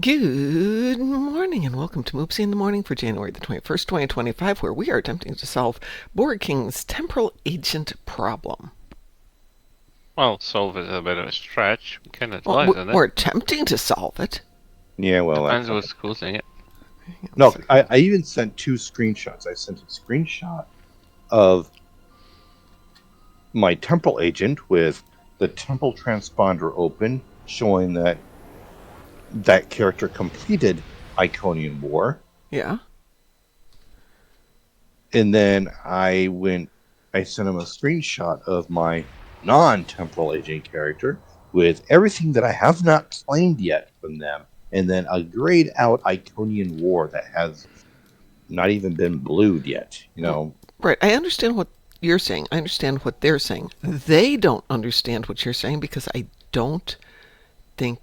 Good morning and welcome to Moopsy in the Morning for January the 21st, 2025, where we are attempting to solve Board King's temporal agent problem. Well, solve is a bit of a stretch. We can Well, advise on it. we're attempting to solve it. Yeah, well, Depends what's causing it. no, I even sent two screenshots. I sent a screenshot of my temporal agent with the temporal transponder open, showing that that character completed Iconian War. Yeah. And then I sent him a screenshot of my non-temporal agent character with everything that I have not claimed yet from them, and then a grayed out Iconian War that has not even been blued yet. Right. I understand what you're saying. I understand what they're saying. They don't understand what you're saying because I don't think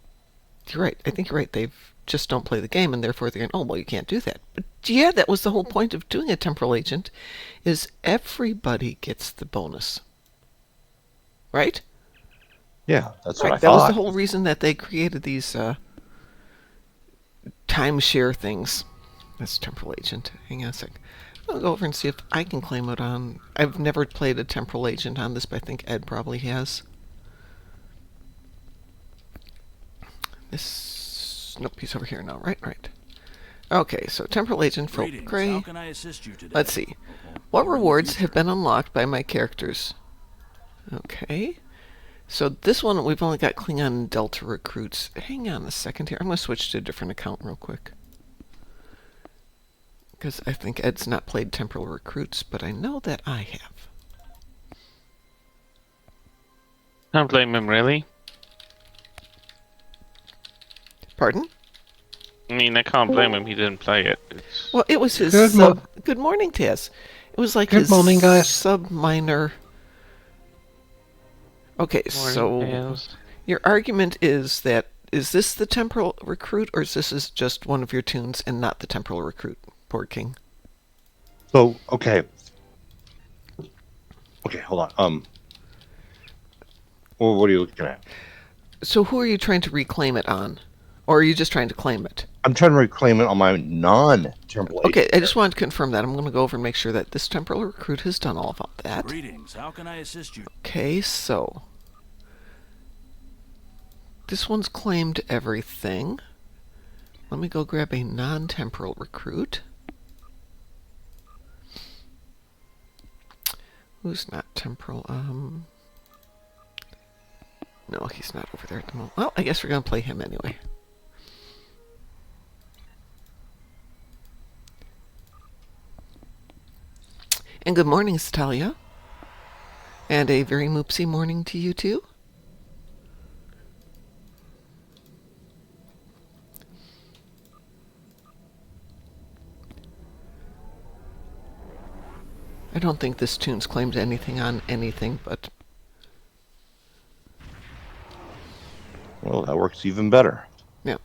you're right. I think you're right. They've just don't play the game, and therefore they're going, oh, well, you can't do that. But yeah, that was the whole point of doing a temporal agent, is everybody gets the bonus. Right? Yeah, that's right. what I That thought. was the whole reason that they created these timeshare things. That's temporal agent. Hang on a sec. I'll go over and see if I can claim it on. I've never played a temporal agent on this, but I think Ed probably has. This. Nope, he's over here now. Right. Okay, so temporal agent Phil Gray. How can I assist you today? Let's see. What rewards have been unlocked by my characters? Okay. So this one, we've only got Klingon and Delta recruits. Hang on a second here. I'm going to switch to a different account real quick. Because I think Ed's not played temporal recruits, but I know that I have. Can't blame him, really. Pardon? I mean, I can't blame him. He didn't play it. Well, it was his Good morning, Tess. It was like his morning, guys. sub-minor. Okay, so your argument is that is this the temporal recruit, or is this just one of your tunes and not the temporal recruit, Board King? So okay, hold on. Well, what are you looking at? So who are you trying to reclaim it on, or are you just trying to claim it? I'm trying to reclaim it on my non-temporal agent. Okay, I just wanted to confirm that. I'm going to go over and make sure that this temporal recruit has done all of that. Greetings. How can I assist you? Okay, so this one's claimed everything. Let me go grab a non-temporal recruit. Who's not temporal? No, he's not over there at the moment. Well, I guess we're going to play him anyway. And good morning, Stalia. And a very moopsy morning to you too. I don't think this tune's claimed anything on anything, but... Well, that works even better. Yeah.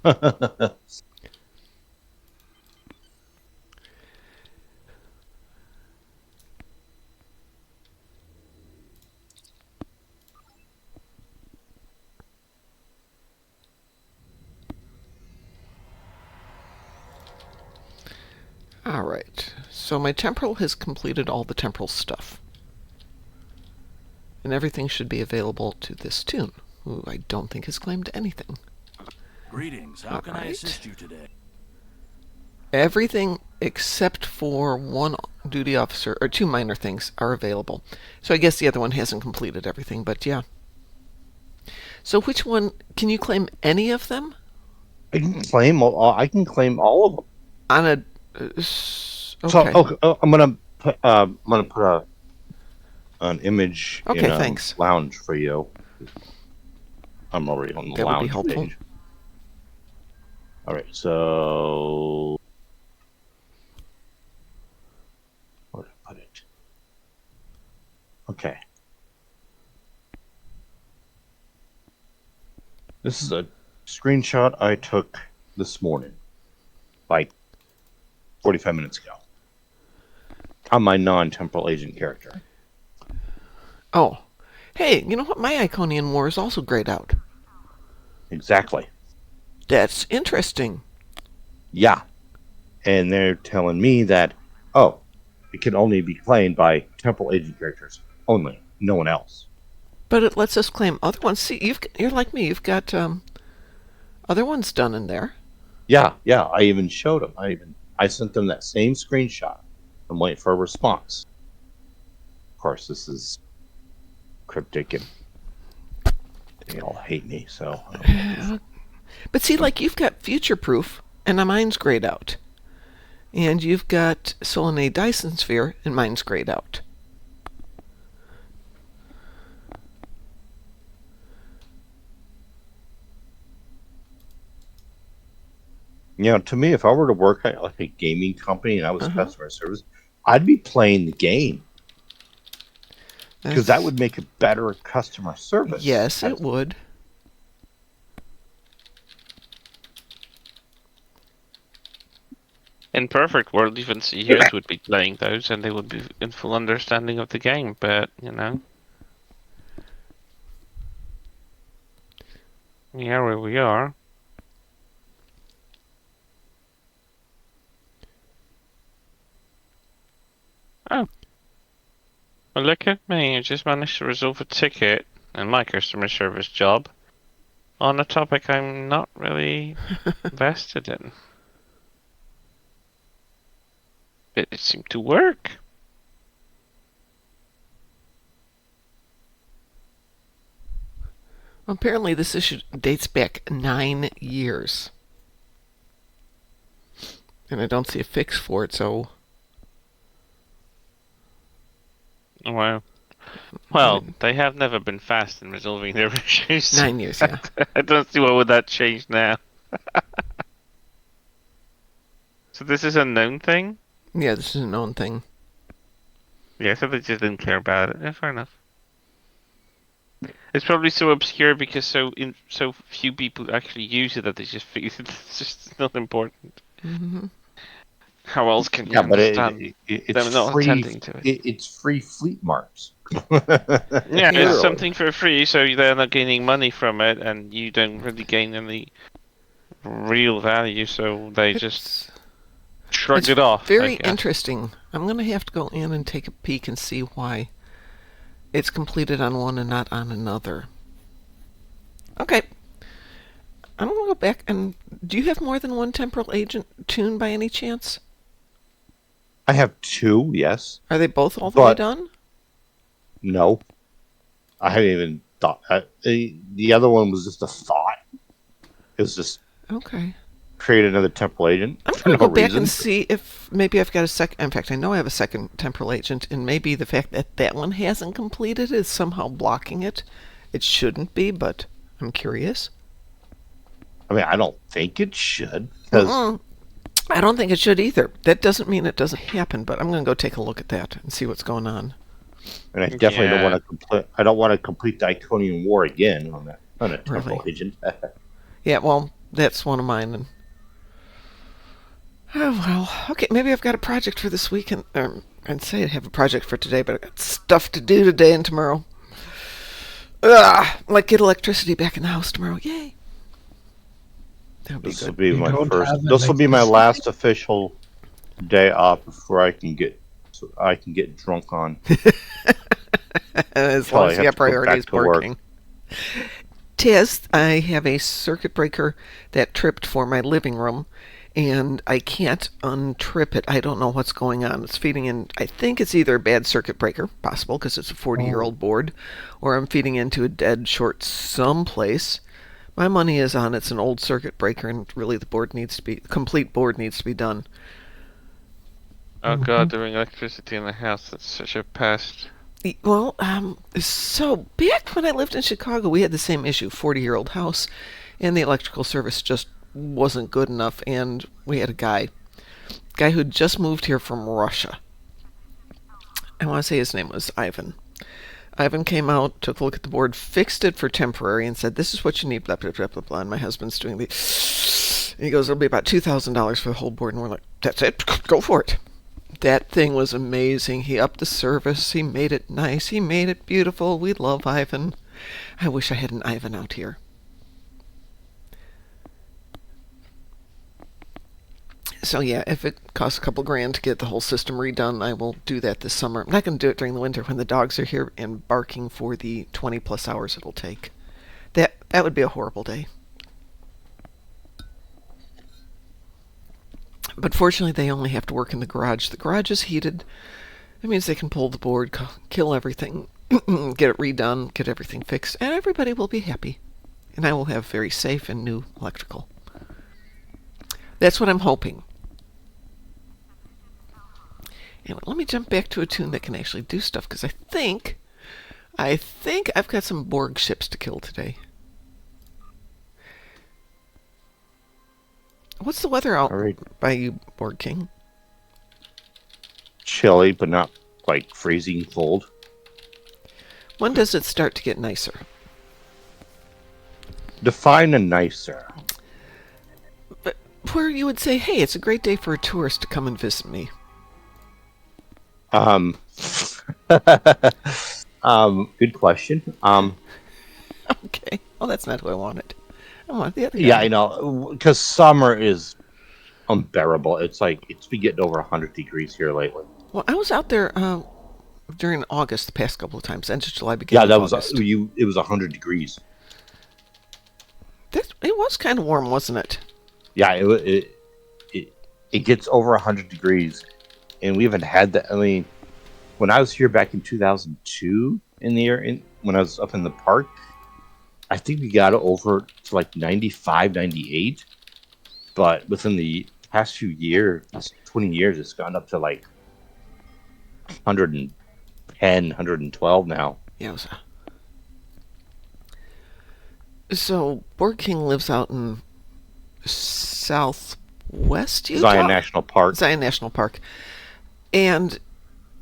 Alright, so my temporal has completed all the temporal stuff. And everything should be available to this tune, who I don't think has claimed anything. Greetings. How can I assist you today? Everything except for one duty officer, or two minor things, are available. So I guess the other one hasn't completed everything, but yeah. So which one, can you claim any of them? I can claim all of them. On a... okay. So I'm gonna put an image in a lounge for you. I'm already on the that lounge would be helpful. page. All right, so where did I put it? Okay. This is a screenshot I took this morning, like 45 minutes ago, on my non-temporal agent character. Oh. Hey, you know what? My Iconian War is also grayed out. Exactly. That's interesting. Yeah. And they're telling me that, oh, it can only be claimed by temple agent characters only, no one else. But it lets us claim other ones. See, you're like me. You've got other ones done in there. Yeah, yeah. I even showed them. I sent them that same screenshot. I'm waiting for a response. Of course, this is cryptic and they all hate me. So, But see, like you've got future proof, and mine's grayed out, and you've got Solanae Dyson Sphere, and mine's grayed out. to me, if I were to work at like a gaming company and I was customer service, I'd be playing the game because that would make a better customer service. Yes, it would. In perfect world, even CEOs would be playing those, and they would be in full understanding of the game. But we are where we are. Oh, well, look at me! I just managed to resolve a ticket in my customer service job on a topic I'm not really vested in. But it seemed to work. Apparently, this issue dates back 9 years. And I don't see a fix for it, so... Oh, wow. Well, they have never been fast in resolving their issues. 9 years, yeah. I don't see why would that change now. So this is a known thing? Yeah, this is a known thing. Yeah, so they just didn't care about it. Yeah, fair enough. It's probably so obscure because so few people actually use it that they just figure it's just not important. Mm-hmm. How else can you Yeah, but understand it's them not free. attending to it? It's free fleet marks. Yeah, Yeah. it's something for free, so they're not gaining money from it, and you don't really gain any real value, so they just shrug it off. Very interesting. I'm going to have to go in and take a peek and see why it's completed on one and not on another. Okay. I'm going to go back and... Do you have more than one temporal agent tune by any chance? I have 2, yes. Are they both all the way But- done? No. I haven't even thought. The other one was just a thought. It was just Okay. create another temporal agent. I'm for going to no go back reason. and see if maybe I've got a second... In fact, I know I have a second temporal agent, and maybe the fact that that one hasn't completed is somehow blocking it. It shouldn't be, but I'm curious. I mean, I don't think it should. Because I don't think it should either. That doesn't mean it doesn't happen, but I'm going to go take a look at that and see what's going on. and I definitely don't Yeah. want to complete. I don't want to complete the Iconian War again on a temporal Really? agent. Yeah, well, that's one of mine. And oh well, okay. Maybe I've got a project for this week, and I'd say I'd have a project for today, but I got stuff to do today and tomorrow. Like get electricity back in the house tomorrow. Yay! That'll be This will good. be You my don't first. have This will be my electricity? last official day off before I can get drunk on. As Till long I as have you to have go back priorities to work. working. Taz, I have a circuit breaker that tripped for my living room, and I can't untrip it. I don't know what's going on. It's feeding in, I think it's either a bad circuit breaker, possible because it's a 40-year-old board, or I'm feeding into a dead short someplace. My money is on it's an old circuit breaker, and really the complete board needs to be done. Oh god, doing electricity in the house, that's such a pest. Well, so back when I lived in Chicago, we had the same issue, 40-year-old house, and the electrical service just wasn't good enough, and we had a guy who'd just moved here from Russia. I want to say his name was Ivan. Ivan came out, took a look at the board, fixed it for temporary, and said, "This is what you need." Blah blah blah blah blah. And my husband's doing the. And he goes, "It'll be about $2,000 for the whole board." And we're like, "That's it. Go for it." That thing was amazing. He upped the service. He made it nice. He made it beautiful. We love Ivan. I wish I had an Ivan out here. So yeah, if it costs a couple grand to get the whole system redone, I will do that this summer. I'm not going to do it during the winter when the dogs are here and barking for the 20 plus hours it'll take. That would be a horrible day. But fortunately, they only have to work in the garage. The garage is heated. That means they can pull the board, kill everything, get it redone, get everything fixed, and everybody will be happy. And I will have very safe and new electrical. That's what I'm hoping. Anyway, let me jump back to a tune that can actually do stuff, because I think I've got some Borg ships to kill today. What's the weather out All right. by you, Borg King? Chilly, but not like freezing cold. When does it start to get nicer? Define a nicer. But where you would say, hey, it's a great day for a tourist to come and visit me. Good question. Okay. Well, that's not who I wanted. I want the other guy. Yeah, I know, because summer is unbearable. It's been getting over 100 degrees here lately. Well, I was out there during August the past couple of times, end of July, beginning Yeah, of that was August. it was 100 degrees. It was kind of warm, wasn't it? Yeah, it gets over 100 degrees, and we haven't had that. I mean, when I was here back in 2002 in the year, when I was up in the park, I think we got it over to like 95, 98. But within the past few years, 20 years, it's gone up to like 110, 112 now. Yeah, it was. So, Borg King lives out in southwest Utah? Zion National Park. Zion National Park. And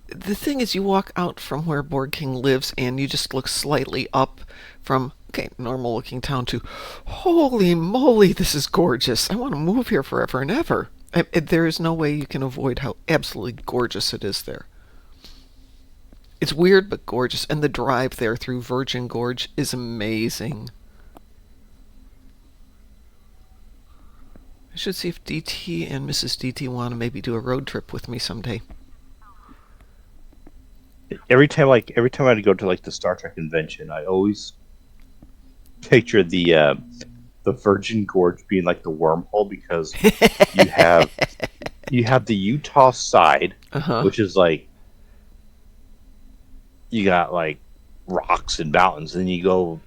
the thing is, you walk out from where Borg King lives, and you just look slightly up from, okay, normal-looking town to, holy moly, this is gorgeous. I want to move here forever and ever. There is no way you can avoid how absolutely gorgeous it is there. It's weird, but gorgeous. And the drive there through Virgin Gorge is amazing. I should see if DT and Mrs. DT want to maybe do a road trip with me someday. Every time I go to like the Star Trek convention, I always picture the Virgin Gorge being like the wormhole, because you have the Utah side, which is like, you got like rocks and mountains, and you go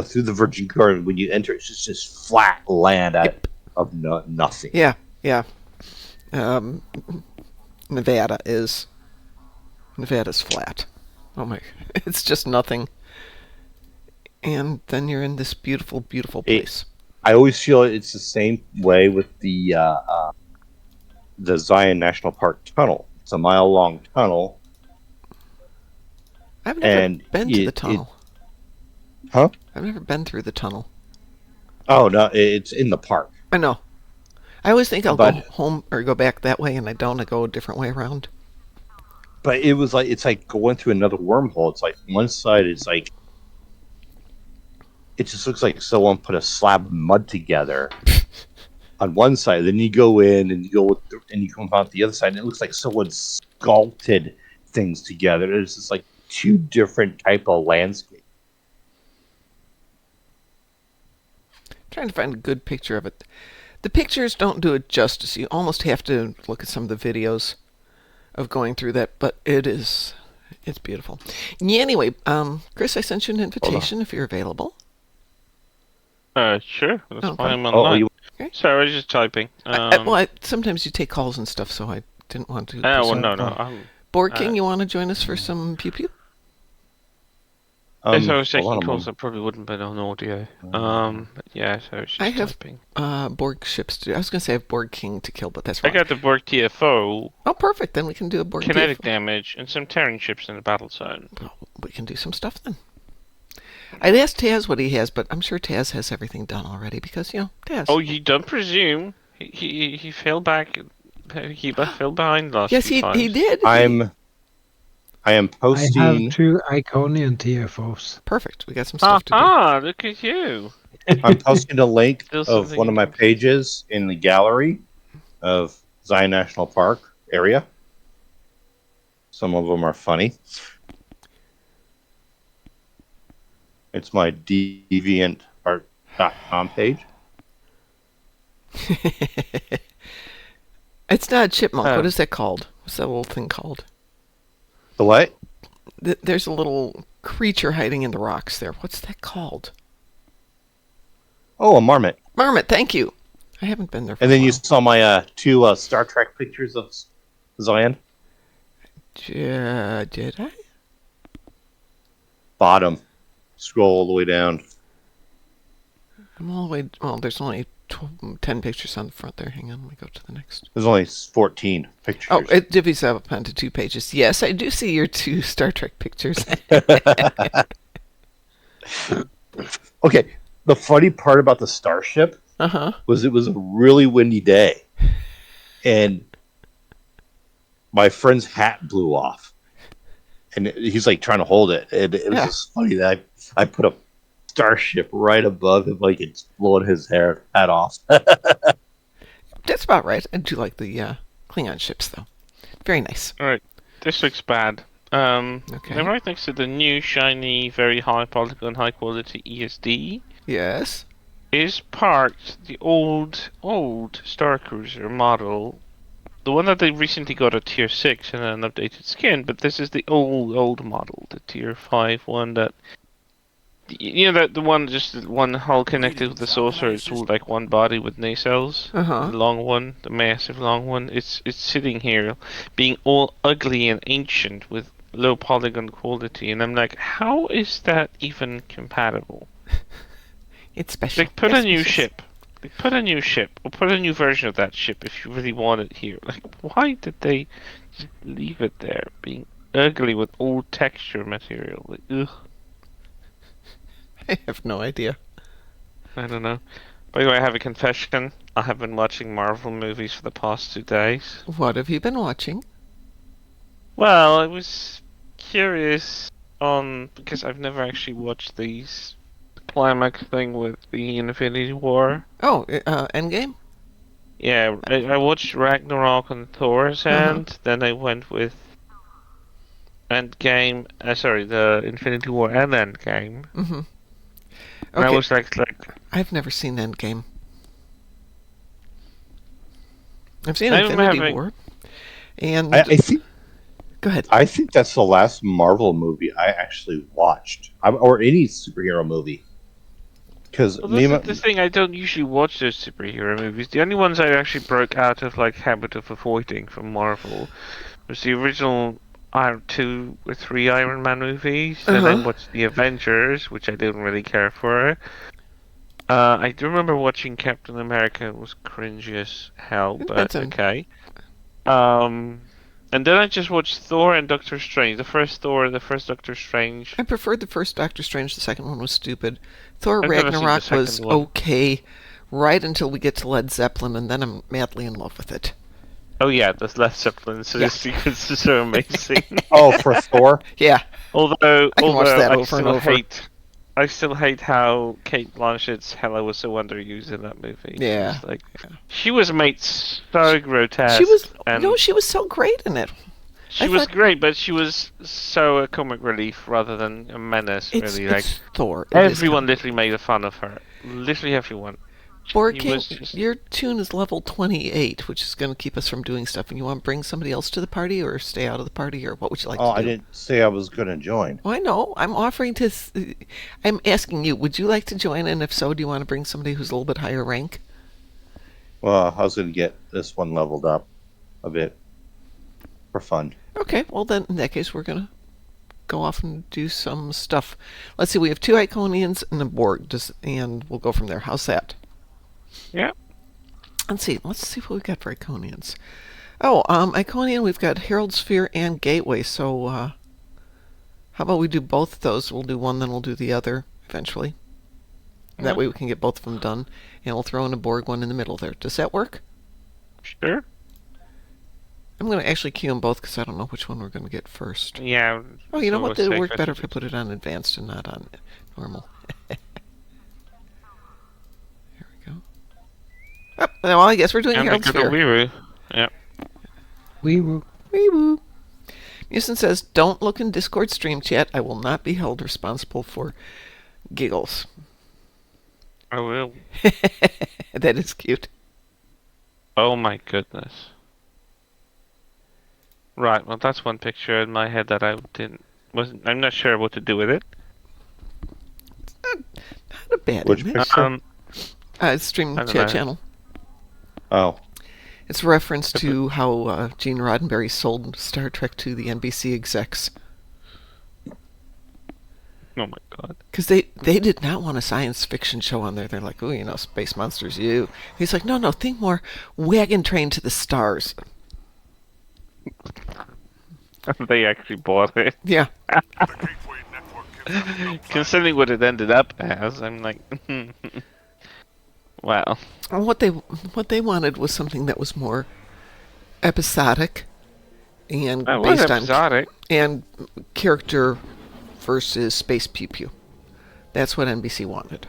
through the Virgin Gorge, and when you enter, it's just flat land of nothing. Yeah. Nevada's flat. Oh my, it's just nothing. And then you're in this beautiful, beautiful place. I always feel it's the same way with the Zion National Park tunnel. It's a mile-long tunnel. I've never been to the tunnel. Huh? I've never been through the tunnel. Oh, no, it's in the park. I know. I always think I'll go home or go back that way, and I don't. I go a different way around. But it's like going through another wormhole. It's like one side is like, it just looks like someone put a slab of mud together on one side. Then you go in and you come out the other side, and it looks like someone sculpted things together. It's just like two different type of landscape. Trying to find a good picture of it. The pictures don't do it justice. You almost have to look at some of the videos of going through that, but it's beautiful. Yeah, anyway, Chris, I sent you an invitation if you're available. Sure. That's Okay. why I'm online. Okay. Sorry, I was just typing. Sometimes you take calls and stuff, so I didn't want to. Well, no. Borg King, you want to join us for some pew-pew? If I was taking calls, I probably wouldn't be on audio. But yeah, so I was just typing. Borg ships to do. I was going to say I have Borg King to kill, but that's I wrong. got the Borg TFO, Oh, perfect. Then we can do a Borg kinetic TFO. damage, and some Terran ships in the battle zone. Well, we can do some stuff then. I'd ask Taz what he has, but I'm sure Taz has everything done already because, Taz. Oh, you don't presume he fell back. He fell behind last yes, few times. he did. I am posting. I have 2 Iconian TFOs. Perfect. We got some stuff to do. Ah, look at you. I'm posting a link Still of something one of my you can- pages in the gallery of Zion National Park area. Some of them are funny. It's my deviantart.com page. It's not a chipmunk. What Oh. is that called? What's that little thing called? The what? There's a little creature hiding in the rocks there. What's that called? Oh, a marmot. Marmot, thank you. I haven't been there for And a then while. you saw my two Star Trek pictures of Zion. Did I? Bottom. Scroll all the way down. I'm all the way... Well, there's only 10 pictures on the front there. Hang on, let me go to the next. There's only 14 pictures. Oh, it divvies up onto 2 pages. Yes, I do see your 2 Star Trek pictures. Okay, the funny part about the starship Uh-huh. was it was a really windy day. And my friend's hat blew off. And he's like trying to hold it. And it was Yeah. just funny that I put a starship right above him like it's blowing his hat off. That's about right. I do like the Klingon ships, though. Very nice. Alright, this looks bad. Okay. They're right next to the new, shiny, very high polygon, high quality ESD. Yes. Is parked the old Star Cruiser model, the one that they recently got a Tier 6 and an updated skin, but this is the old model, the Tier 5 one that... You know, that the one, just the one hull connected with the saucer, it's all like one body with nacelles. Uh-huh. The long one, the massive long one. It's sitting here, being all ugly and ancient with low polygon quality, and I'm like, how is that even compatible? It's special. Like, put Yes, a new yes. ship. Like, put a new ship, or put a new version of that ship if you really want it here. Like, why did they just leave it there, being ugly with old texture material? Like, ugh. I have no idea. I don't know. By the way, I have a confession. I have been watching Marvel movies for the past 2 days. What have you been watching? Well, I was curious because I've never actually watched these climax thing with the Infinity War. Oh, Endgame? Yeah, I watched Ragnarok and Thor's End, then I went with Endgame, the Infinity War and Endgame. Mm-hmm. And I Okay. was like, I've never seen Endgame. I've seen I'm Infinity having- War. And I think go ahead. I think that's the last Marvel movie I actually watched, or any superhero movie. Because Well, this is the thing, I don't usually watch those superhero movies. The only ones I actually broke out of, like, habit of avoiding from Marvel was the original 2 or 3 Iron Man movies, and then watched the Avengers, which I didn't really care for. I do remember watching Captain America. It was cringy as hell, but That's okay. And then I just watched Thor and Doctor Strange. The first Thor, the first Doctor Strange. I preferred the first Doctor Strange. The second one was stupid. Thor I've never seen the Ragnarok was second one. okay, right until we get to Led Zeppelin, and then I'm madly in love with it. Oh yeah, the Led Zeppelin sequence is so amazing. oh, for Thor, Yeah. Although I can watch that I over and still over. I still hate how Kate Blanchett's Hela was so underused in that movie. Yeah, She was, like, she was made so grotesque. She was, and she was so great in it. she I was thought- great, but she was so a comic relief rather than a menace. Really, like It's Thor. It is everyone comic. literally made fun of her. Literally everyone. Board He King, was just- your tune is level 28, which is going to keep us from doing stuff. And you want to bring somebody else to the party, or stay out of the party, or what would you like oh, to I do? didn't say I was going to join. Oh, I know. I'm offering to. I'm asking you. Would you like to join? And if so, do you want to bring somebody who's a little bit higher rank? Well, I was going to get this one leveled up a bit for fun. Okay. Well, then in that case, we're gonna go off and do some stuff. Let's see. We have 2 Iconians and a Borg, and we'll go from there. How's that? Yeah. Let's see what we've got for Iconians. Oh, Iconian, we've got Herald Sphere and Gateway. So, how about we do both of those? We'll do one, then we'll do the other eventually. That way we can get both of them done, and we'll throw in a Borg one in the middle there. Does that work? Sure. I'm going to actually queue them both because I don't know which one we're going to get first. Yeah. Oh, you know what? it's always It'll work safer better to if I put it on advanced and not on normal. There we go. Oh, well, I guess we're doing And Herald the good Sphere. old Weiroo. Yeah. Wee woo. Wee woo. Musin says, "Don't look in Discord stream chat. I will not be held responsible for giggles." I will. That is cute. Oh my goodness. Right, well that's one picture in my head that I'm not sure what to do with it. Not a bad Which image. picture? Stream I don't chat know. channel. Oh, It's a reference to how Gene Roddenberry sold Star Trek to the NBC execs. Oh my god. Because they did not want a science fiction show on there. They're like, oh, space monsters, you. He's like, no, think more wagon train to the stars. They actually bought it. Yeah. Considering what it ended up as, I'm like, wow. And what they wanted was something that was more episodic and That was based on episodic. and character versus space pew pew. That's what NBC wanted.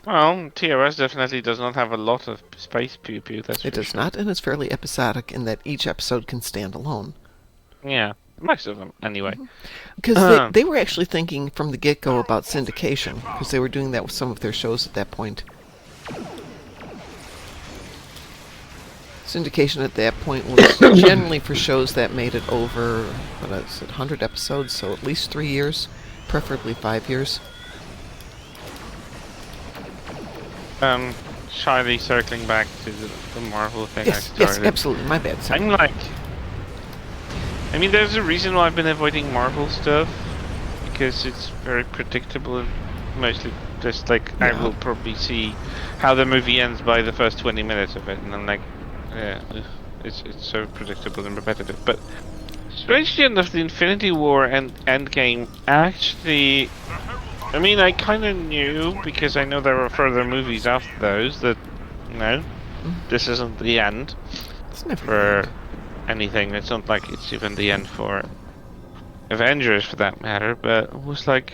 Well, TOS definitely does not have a lot of space pew pew. That's It for does sure. not, and it's fairly episodic in that each episode can stand alone. Yeah, most of them anyway. Because they were actually thinking from the get-go about syndication, because they were doing that with some of their shows at that point. Syndication at that point was generally for shows that made it over, 100 episodes, so at least 3 years, preferably 5 years. Shyly circling back to the Marvel thing I Yes, started. absolutely. My bad. Sorry. I'm like, I mean, there's a reason why I've been avoiding Marvel stuff, because it's very predictable and mostly just like I Yeah. will probably see how the movie ends by the first 20 minutes of it, and I'm like, yeah, it's so predictable and repetitive. But strangely enough, the Infinity War and Endgame actually, I mean, I kind of knew because I know there were further movies after those that, this isn't the end It's never for anything. It's not like it's even the end for Avengers for that matter, but it was like,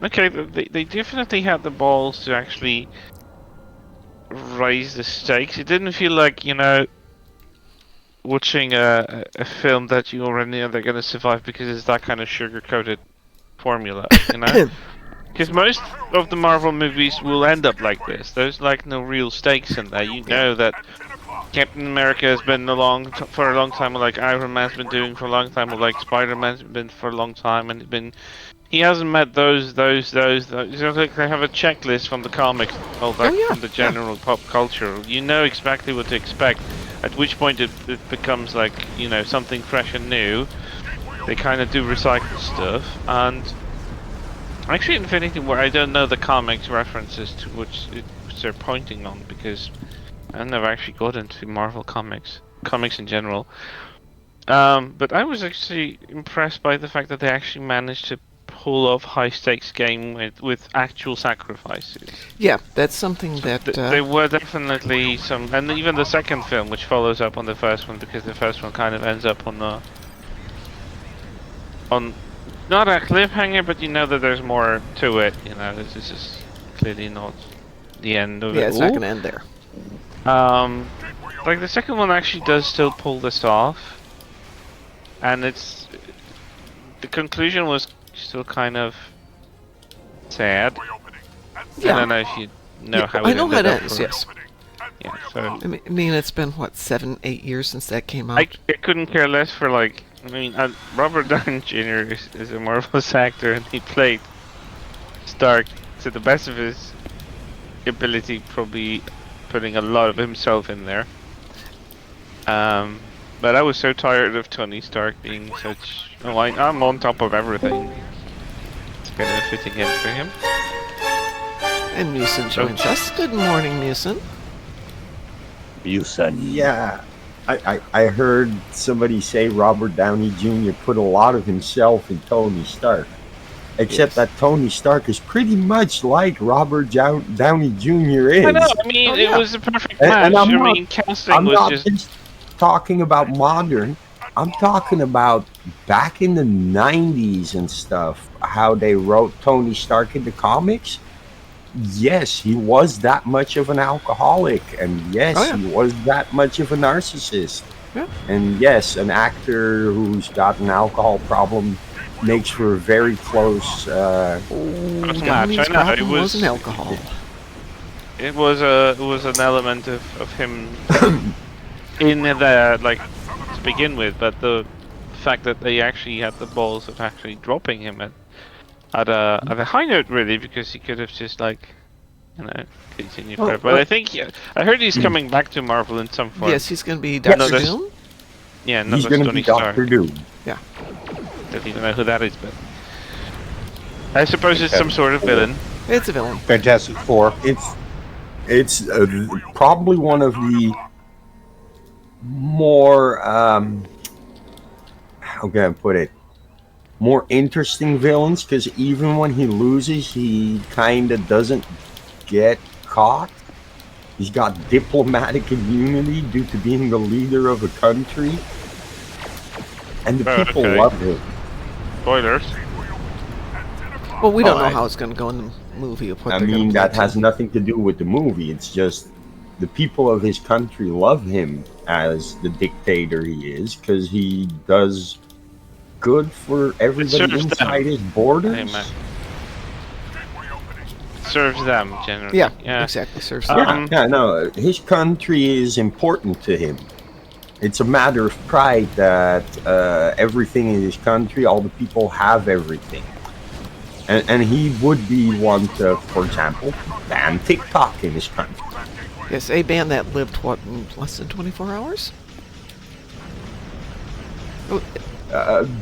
okay, they definitely had the balls to actually raise the stakes. It didn't feel like, watching a film that you already know they're going to survive because it's that kind of sugar-coated formula, Because most of the Marvel movies will end up like this. There's like no real stakes in there. You know that Captain America has been for a long time, or like Iron Man's been doing for a long time, or like Spider-Man's been for a long time, and he hasn't met those. Like they have a checklist from the comics, from the general pop culture. You know exactly what to expect. At which point it becomes like something fresh and new. They kind of do recycle stuff, and actually Infinity War, I don't know the comics references to which they're pointing on because I've never actually got into Marvel comics in general. But I was actually impressed by the fact that they actually managed to pull off high stakes game with actual sacrifices. Yeah, that's something that There were definitely some, and even the second film, which follows up on the first one, because the first one kind of ends up on not a cliffhanger, but you know that there's more to it. This is clearly not the end of it. yeah, it's not going to end there. Like the second one actually does still pull this off, and the conclusion was still kind of sad. Yeah. I don't know if you know how I it know how it ended up ends. for- Yes. Yeah, so I mean, it's been what 7-8 years since that came out. I couldn't care less for Robert Downey Jr. is a marvelous actor, and he played Stark to the best of his ability, probably putting a lot of himself in there. But I was so tired of Tony Stark being such. I'm on top of everything. It's kind of fitting in for him. And Musin joins us. Good morning, Musin. Yeah, I heard somebody say Robert Downey Jr. put a lot of himself in Tony Stark. Except that Tony Stark is pretty much like Robert Downey Jr. is. I know. I mean, it was a perfect match. And I'm casting was not just. talking about modern. I'm talking about back in the 90s and stuff, how they wrote Tony Stark in the comics. Yes, he was that much of an alcoholic, and yes, he was that much of a narcissist. Yeah. And yes, an actor who's got an alcohol problem makes for a very close. Oh, Close match, Downey's I know, it problem was- wasn't alcohol. It was an element of him in there, like, to begin with, but the fact that they actually had the balls of actually dropping him at a high note, really, because he could have just, like, you know, continued Well, forever. But I think I heard he's coming back to Marvel in some form. Yes, he's going to be Doctor Another- Doom. Yeah, not He's as going to Tony be Doctor Stark. Doom. Don't even know who that is, but I suppose it's some sort of villain. It's a villain. Fantastic Four. It's probably one of the more how can I put it, more interesting villains, because even when he loses, he kind of doesn't get caught. He's got diplomatic immunity due to being the leader of a country, and the Oh, people okay. love him. Spoilers. Well, we don't Oh, know I- how it's going to go in the movie. Or what I they're gonna mean, play that to. has nothing to do with the movie. It's just the people of his country love him as the dictator he is, because he does good for everybody serves them. inside his borders. Amen. Serves them generally. Yeah, Yeah. exactly. Serves Yeah, no, his country is important to him. It's a matter of pride that everything in his country, all the people have everything. And he would be one to, for example, ban TikTok in his country. Yes, a band that lived, what, in less than 24 hours? Oh,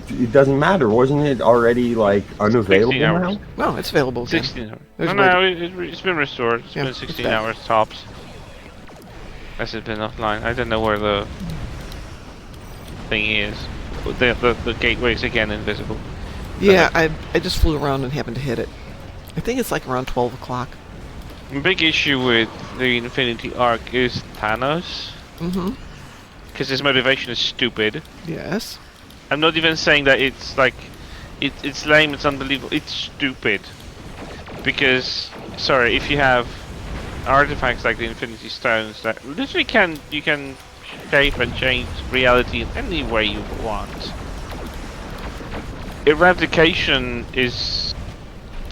It doesn't matter, wasn't it already like unavailable 16 hours. now? no, it's available again. 16 hours. There's No, way it's been restored. It's Yeah, been it's 16 back. hours tops. Has it been offline? I don't know where the thing is. The gateway's again invisible. Yeah, I just flew around and happened to hit it. I think it's like around 12 o'clock. The big issue with the Infinity Arc is Thanos, Mm-hmm. because his motivation is stupid. Yes. I'm not even saying that it's like it's lame, it's unbelievable, it's stupid. Because if you have artifacts like the Infinity Stones that literally you can shape and change reality in any way you want. Eradication is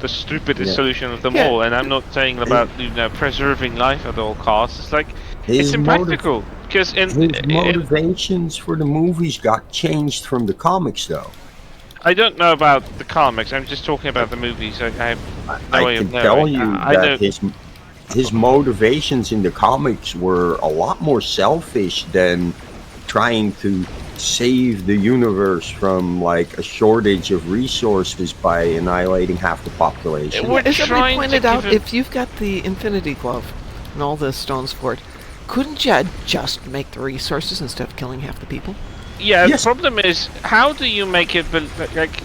the stupidest Yeah. solution of them Yeah. all, and I'm not saying about preserving life at all costs. It's like it's His impractical because His motivations for the movies got changed from the comics, though. I don't know about the comics. I'm just talking about the movies. I have no way I of can tell knowing. you I know. that his motivations in the comics were a lot more selfish than trying to save the universe from like a shortage of resources by annihilating half the population. We're As somebody trying to pointed out, give him- if you've got the Infinity Glove and all the stones for it, couldn't you just make the resources instead of killing half the people? Yeah, Yes. the problem is how do you make it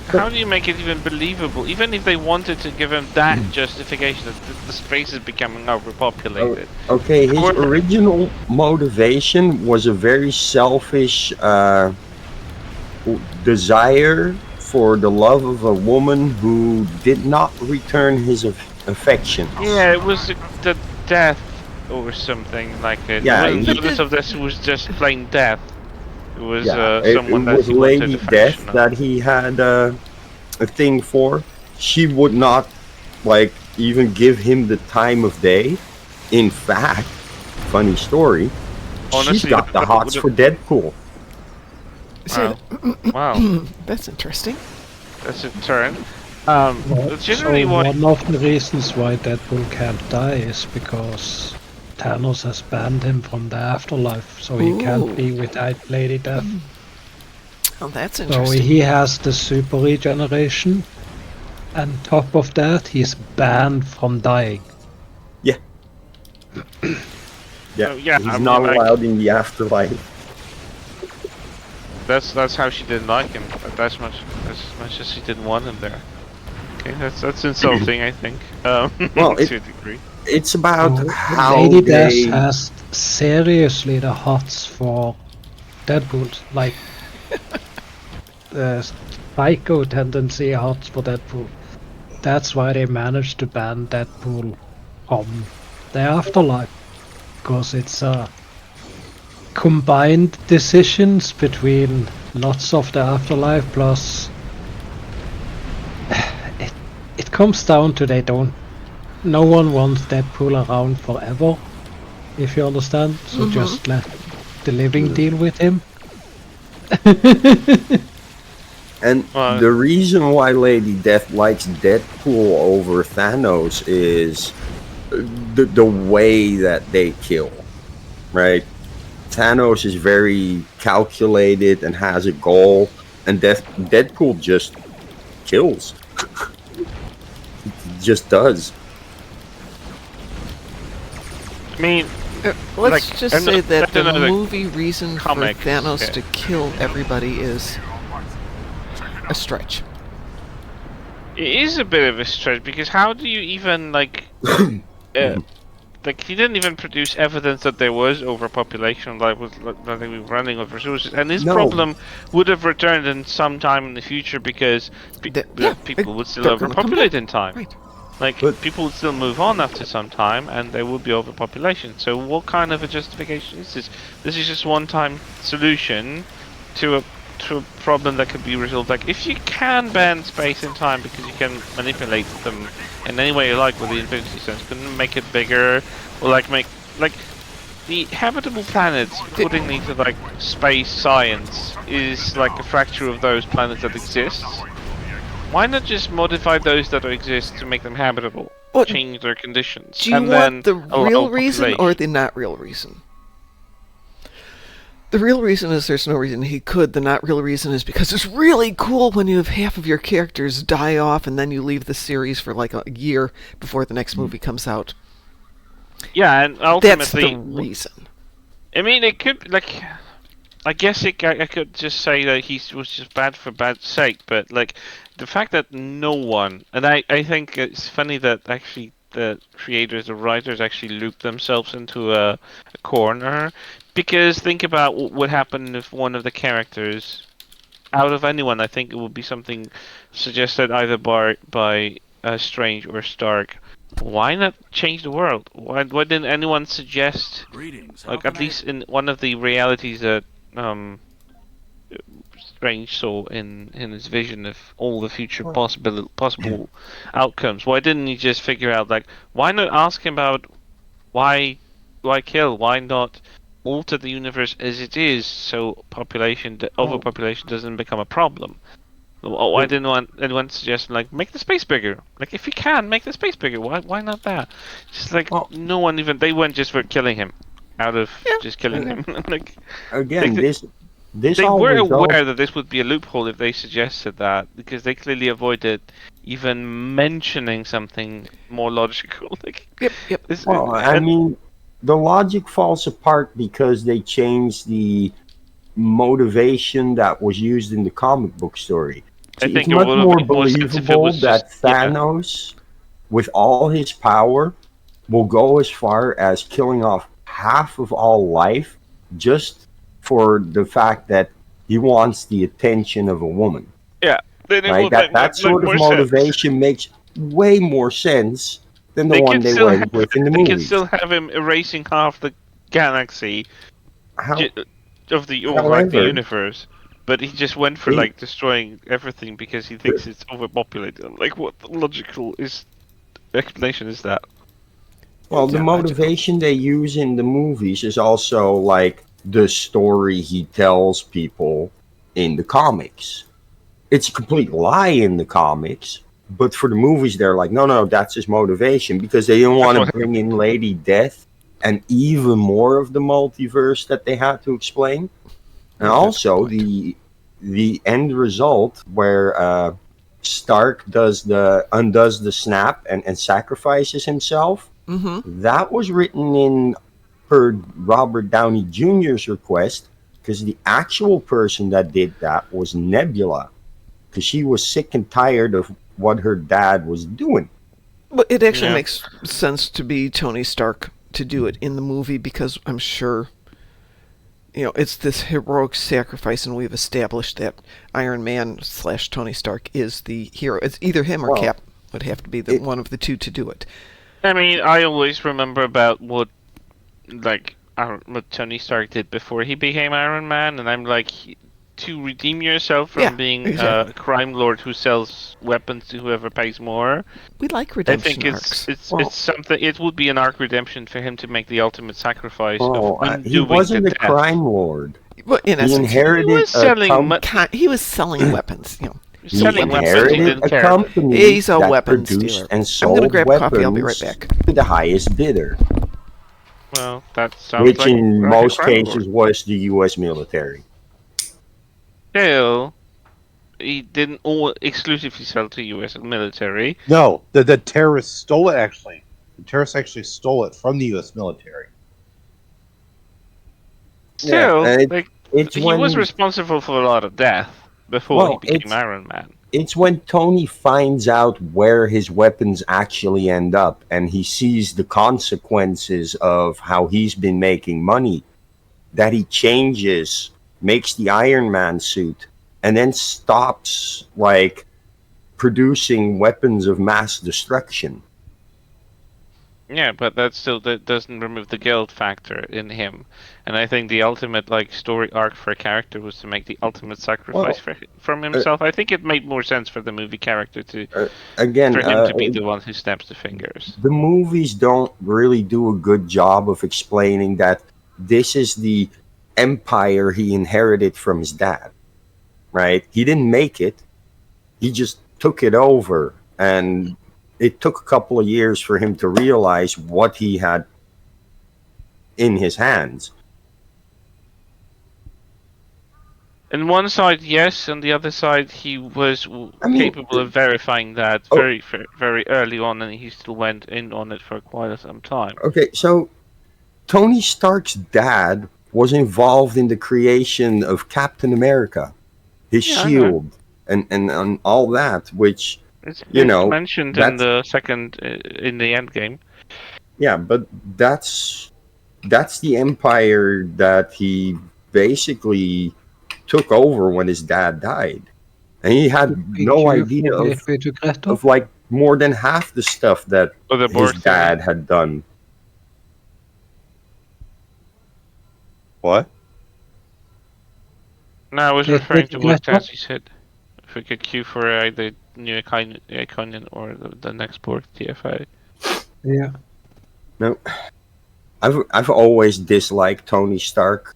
how do you make it even believable? Even if they wanted to give him that justification that the space is becoming overpopulated. Okay, his However- original motivation was a very selfish desire for the love of a woman who did not return his affection. Yeah, it was the death or something like it. Yeah, It wasn't he- because of this was just plain death. It was It someone that was he wanted Lady affection Death of. that he had a thing for. She would not even give him the time of day. In fact, funny story, Honestly, she's got the that hots would've- for Deadpool. So, Wow, that's interesting. that's a turn. Well, Generally, so what one of the reasons why Deadpool can't die is because Thanos has banned him from the afterlife, so he Ooh. can't be without Lady Death. Oh, that's So interesting. he has the super regeneration, and top of that, he's banned from dying. Yeah, Oh, yeah, he's I mean, not like- allowed in the afterlife. that's how she didn't like him. As much as she didn't want him there. Okay, that's insulting, I think. Well, to a degree. It's about So how Lady Death they. has seriously the hots for Deadpool, like the psycho tendency hots for Deadpool. That's why they managed to ban Deadpool from the afterlife, because it's a combined decisions between lots of the afterlife plus it comes down to no one wants Deadpool around forever, if you understand, so just let the living deal with him. And Well- the reason why Lady Death likes Deadpool over Thanos is the way that they kill, right? Thanos is very calculated and has a goal, and Deadpool just kills. He just does. I mean, Let's Like, just and say that the another movie reason for comics, Thanos yeah. to kill everybody is a stretch. it is a bit of a stretch because how do you even like he didn't even produce evidence that there was overpopulation, that they were running out of resources, and this No. problem would have returned in some time in the future because people would still they're gonna come overpopulate back. in time. Right. Like, But- people would still move on after some time, and there would be overpopulation. So what kind of a justification is this? This is just one-time solution to a problem that could be resolved. Like, if you can bend space and time because you can manipulate them in any way you like with the Infinity Stones, you can make it bigger, or make the habitable planets, according to like space science, is like a fracture of those planets that exist. Why not just modify those that exist to make them habitable? What- Change their conditions. Do you and want the then allow real reason or population? the not real reason? The real reason is there's no reason he could. The not real reason is because it's really cool when you have half of your characters die off and then you leave the series for like a year before the next movie comes out. Yeah, and That's ultimately, the reason. I mean, it could I guess I could just say that he was just bad for bad sake, but like the fact that no one, and I think it's funny that actually the creators, the writers actually looped themselves into a corner, because think about what would happen if one of the characters, out of anyone, I think it would be something suggested either by Strange or Stark. Why not change the world? Why didn't anyone suggest, Greetings. like, at least in one of the realities that Strange saw in his vision of all the future possible outcomes? Why didn't he just figure out, like, why not ask him about why kill? Why not alter the universe as it is so overpopulation doesn't become a problem? Why didn't anyone suggest, like, make the space bigger? Like, if you can make the space bigger, why not that? Just like, no one even, they went just for killing him, out of just killing him. Like, Again, They- this they all were results- aware that this would be a loophole if they suggested that, because they clearly avoided even mentioning something more logical. Like, Yep. Well, I mean, the logic falls apart because they changed the motivation that was used in the comic book story. I See, think it's it much would have more made more sense if it believable was that just- yeah. Thanos, with all his power, will go as far as killing off half of all life just for the fact that he wants the attention of a woman. Yeah, then it Right? would That make sort of more sense. motivation makes way more sense than the They one could they still went have, with in the they could movies. still have him erasing half the galaxy How, of the However- universe, but he just went for He- like destroying everything because he thinks it's overpopulated. Like, what logical explanation is that? Well, the Yeah, motivation they use in the movies is also like the story he tells people in the comics. It's a complete lie in the comics, but for the movies, they're like, no, that's his motivation because they didn't want to what bring in Lady Death and even more of the multiverse that they had to explain. And That's also correct. the end result where Stark undoes the snap and sacrifices himself. Mm-hmm. That was written in per Robert Downey Jr.'s request because the actual person that did that was Nebula because she was sick and tired of what her dad was doing. But it actually Yeah. makes sense to be Tony Stark to do it in the movie because I'm sure, it's this heroic sacrifice, and we've established that Iron Man / Tony Stark is the hero. It's either him or Well, Cap would have to be one of the two to do it. I mean, I always remember about what, like, what Tony Stark did before he became Iron Man, and I'm like, to redeem yourself from Yeah, being exactly. a crime lord who sells weapons to whoever pays more. We like I redemption think arcs. it's something. It would be an arc redemption for him to make the ultimate sacrifice of Oh, he undoing the wasn't a death. crime lord. Well, in He essence, He inherited was a selling he was selling weapons. he selling weapons. He inherited didn't a care. company He's a that weapons produced dealer. and I'm gonna sold grab coffee. I'll be right weapons back. to the highest bidder, Well, that sounds which like in a most crime cases lord. was the U.S. military. Still, he didn't all exclusively sell to U.S. military. No, the terrorists stole it. Actually, the terrorists actually stole it from the U.S. military. Yeah, Still, and like it's he was when responsible for a lot of death before he well, became Iron Man. it's when Tony finds out where his weapons actually end up, and he sees the consequences of how he's been making money, that he changes, makes the Iron Man suit, and then stops like producing weapons of mass destruction. Yeah, but that doesn't remove the guilt factor in him. And I think the ultimate like story arc for a character was to make the ultimate sacrifice Well, from uh, himself. I think it made more sense for the movie character to again, for him to be the one who snaps the fingers. the movies don't really do a good job of explaining that this is the empire he inherited from his dad, right? He didn't make it, he just took it over. And it took a couple of years for him to realize what he had in his hands. On one side, yes, on the other side, he was I mean, capable of verifying that oh, very early on, and he still went in on it for quite some time. okay, so Tony Stark's dad was involved in the creation of Captain America, his Yeah, I know. shield, and all that, which, It's mentioned in that's, the second in the end game. yeah, but that's the empire that he basically took over when his dad died. And he had no Picture idea for the Greta. of like more than half the stuff that Or the his Borg theory. dad had done. What? No, I was Yes, referring to what Greta. Tansy said. If we could queue for the new Iconian or the next Borg TFA. Yeah. No, I've always disliked Tony Stark.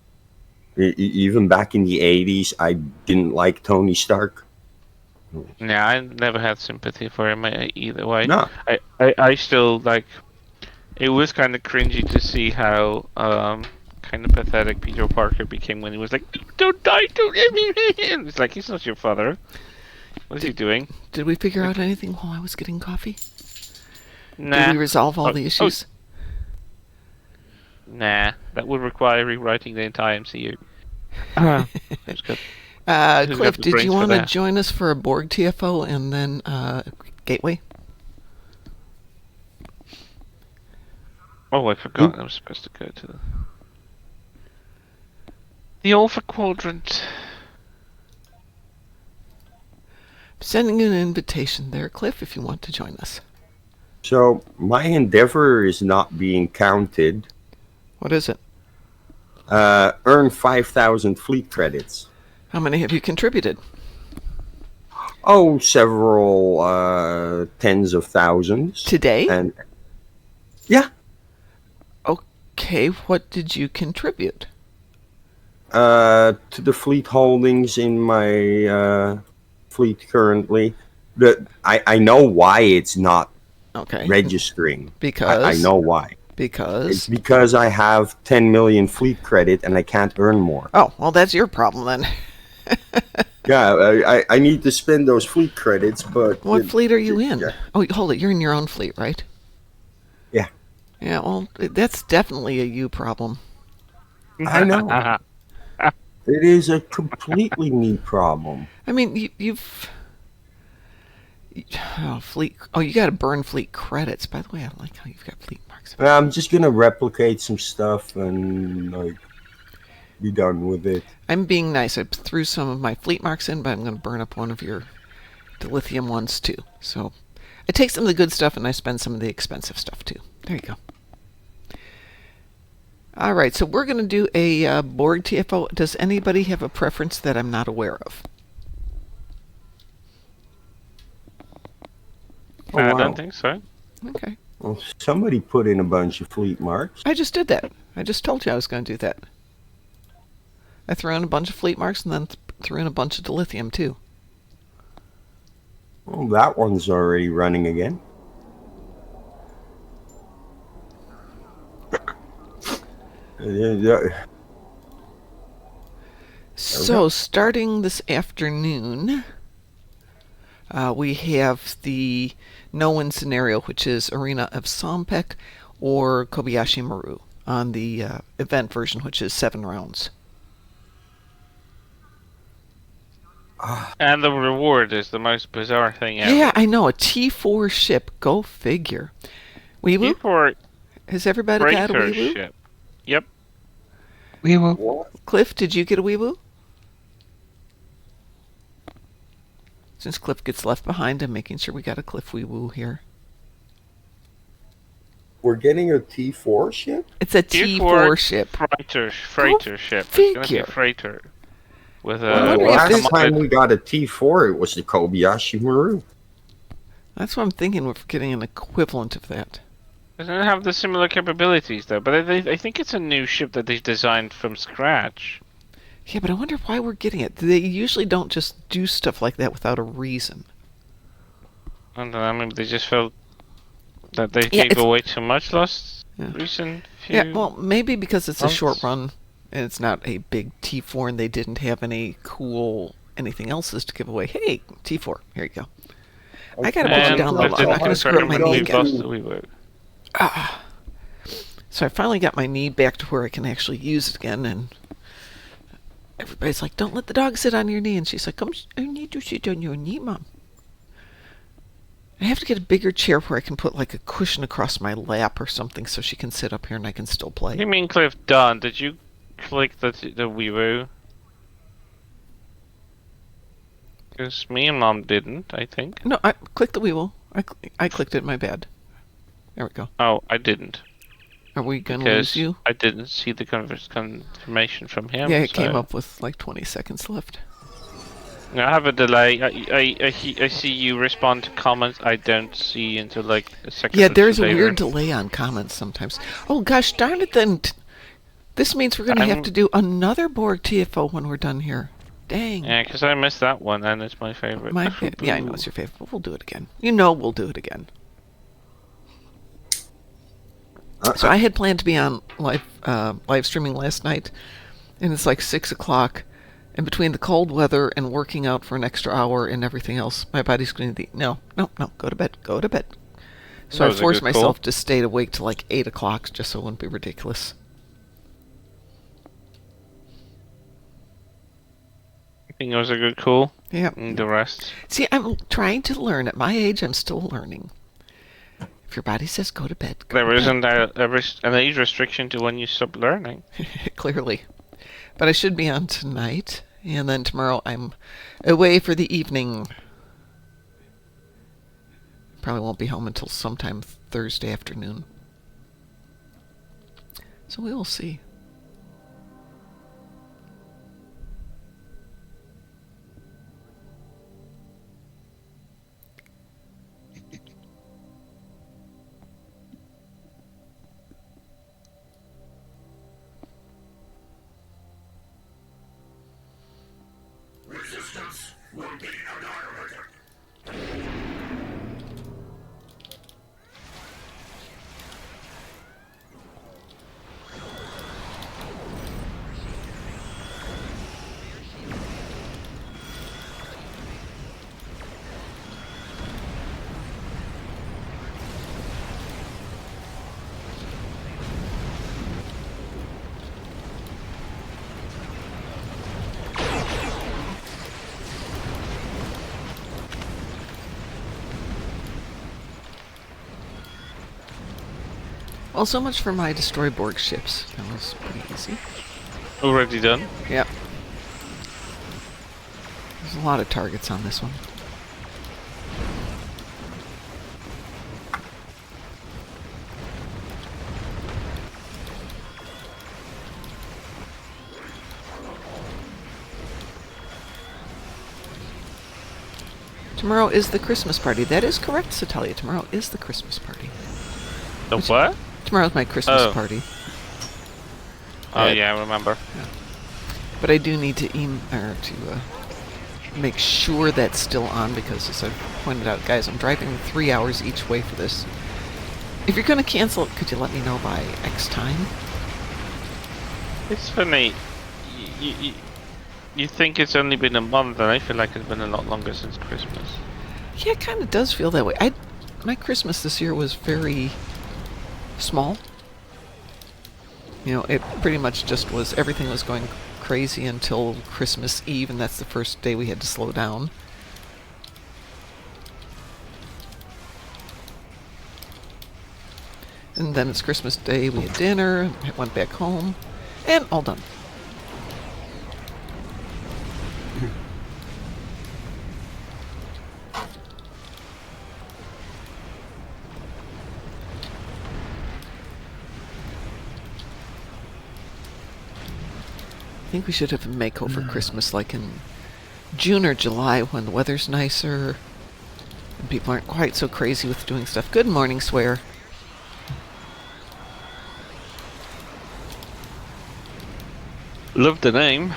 Even back in the 80s, I didn't like Tony Stark. Yeah, I never had sympathy for him either way. No, I still like. It was kind of cringy to see how kind of pathetic Peter Parker became when he was like, "Don't die, don't let me." And it's like he's not your father. What is he doing? Did we figure out anything while I was getting coffee? Nah. Did we resolve all the issues? Nah, that would require rewriting the entire MCU. Who's got- who's got Cliff, the did brains you for want to that? join us for a Borg TFO and then Gateway? Oh, I forgot. I was supposed to go to the Alpha Quadrant. Sending you an invitation there, Cliff, if you want to join us. so my endeavor is not being counted. What is it? Earn 5,000 fleet credits. How many have you contributed? Oh, several tens of thousands. Today? And yeah, Okay, what did you contribute? to the fleet holdings in my fleet currently. I know why it's not Okay. registering. I Because? know why. It's Because? because I have 10 million fleet credit and I can't earn more. Oh, well, that's your problem then. Yeah, I need to spend those fleet credits, but What fleet are you in? yeah. Oh, hold it. You're in your own fleet, right? Yeah. Yeah, well, that's definitely a you problem. I know. It is a completely me problem. I mean, you've... Oh, fleet... Oh, you got to burn fleet credits. By the way, I like how you've got fleet marks. I'm just gonna replicate some stuff and like be done with it. I'm being nice. I threw some of my fleet marks in, but I'm going to burn up one of your dilithium ones too. So I take some of the good stuff and I spend some of the expensive stuff too. There you go. All right, so we're going to do a Borg TFO. Does anybody have a preference that I'm not aware of? Oh, I wow. don't think so. Okay. Well, somebody put in a bunch of fleet marks. I just did that. I just told you I was going to do that. I threw in a bunch of fleet marks and then threw in a bunch of dilithium, too. Well, that one's already running again. So, starting this afternoon, we have the no-win scenario, which is Arena of Sompek or Kobayashi Maru on the event version, which is 7 rounds. And the reward is the most bizarre thing ever. Yeah, I know. A T4 ship. Go figure. Weewoo? T4 Has everybody got a freighter Weewoo? ship. Yep. We will. What? Cliff, did you get a Weewoo? Since Cliff gets left behind, I'm making sure we got a Cliff Weewoo here. We're getting a T4 ship? It's a T4 ship. Freighter ship. It's going to be figure. a freighter. With Well, I a wonder the if last there's- time we got a T4, it was the Kobayashi Maru. That's what I'm thinking. We're getting an equivalent of that. Doesn't it have the similar capabilities though? But I think it's a new ship that they've designed from scratch. Yeah, but I wonder why we're getting it. They usually don't just do stuff like that without a reason. I don't know. Maybe they just felt that they Yeah, gave it's- away too much last Yeah. recent few. Yeah, well, maybe because it's a short months. run and it's not a big T4 and they didn't have any cool anything else's to give away. Hey, T4, here you go. I gotta put you And down low. the I'm not gonna screw up my knee we've again. lost the Weewoo. So I finally got my knee back to where I can actually use it again, and everybody's like, "Don't let the dog sit on your knee." And she's like, "Come, I need to sit on your knee, Mom." I have to get a bigger chair where I can put like a cushion across my lap or something so she can sit up here and I can still What do play. you mean, Cliff? Done? Did you click the Weewoo? Because me and Mom didn't, I think. No, I clicked the Weevil. I clicked it. My bad. There we go. Oh, I didn't. Are we gonna Because lose you? I didn't see the confirmation from him. Yeah, it so- came up with like 20 seconds left. No, I have a delay. I see you respond to comments. I don't see until like a second. Yeah, or there's two a later. weird delay on comments sometimes. Oh gosh, darn it! Then this means we're gonna have I'm- to do another Borg TFO when we're done here. Dang. Yeah, because I missed that one, and it's my favorite. Yeah, I know it's your favorite, but we'll do it again. You know we'll do it again. So I had planned to be on live streaming last night, and it's like 6 o'clock, and between the cold weather and working out for an extra hour and everything else, my body's going to be, no, go to bed. So That I was a forced good call. myself to stay awake till like 8 o'clock just so it wouldn't be ridiculous. I think it was a good call. Yeah. And the rest. See, I'm trying to learn. At my age, I'm still learning. If your body says go to bed, go There to isn't an age restriction to when you stop learning. bed. Clearly. But I should be on tonight, and then tomorrow I'm away for the evening. Probably won't be home until sometime Thursday afternoon. So we will see. Well, so much for my destroy Borg ships. That was pretty easy. Already done. Yep. There's a lot of targets on this one. Tomorrow is the Christmas party. That is correct, Satalia. Tomorrow is the Christmas party. The what? Tomorrow's my Christmas Oh. party. Oh yeah, I remember. But I do need to make sure that's still on because, as I've pointed out, guys, I'm driving 3 hours each way for this. If you're going to cancel it, could you let me know by X time? It's funny. You think it's only been a month, and I feel like it's been a lot longer since Christmas. Yeah, it kind of does feel that way. My Christmas this year was very small. You know, it pretty much just was, everything was going crazy until Christmas Eve, and that's the first day we had to slow down. And then it's Christmas Day, we had dinner, went back home, and all done. I think we should have a Mako for Christmas like in June or July when the weather's nicer and people aren't quite so crazy with doing stuff. Good morning, Swear. Love the name.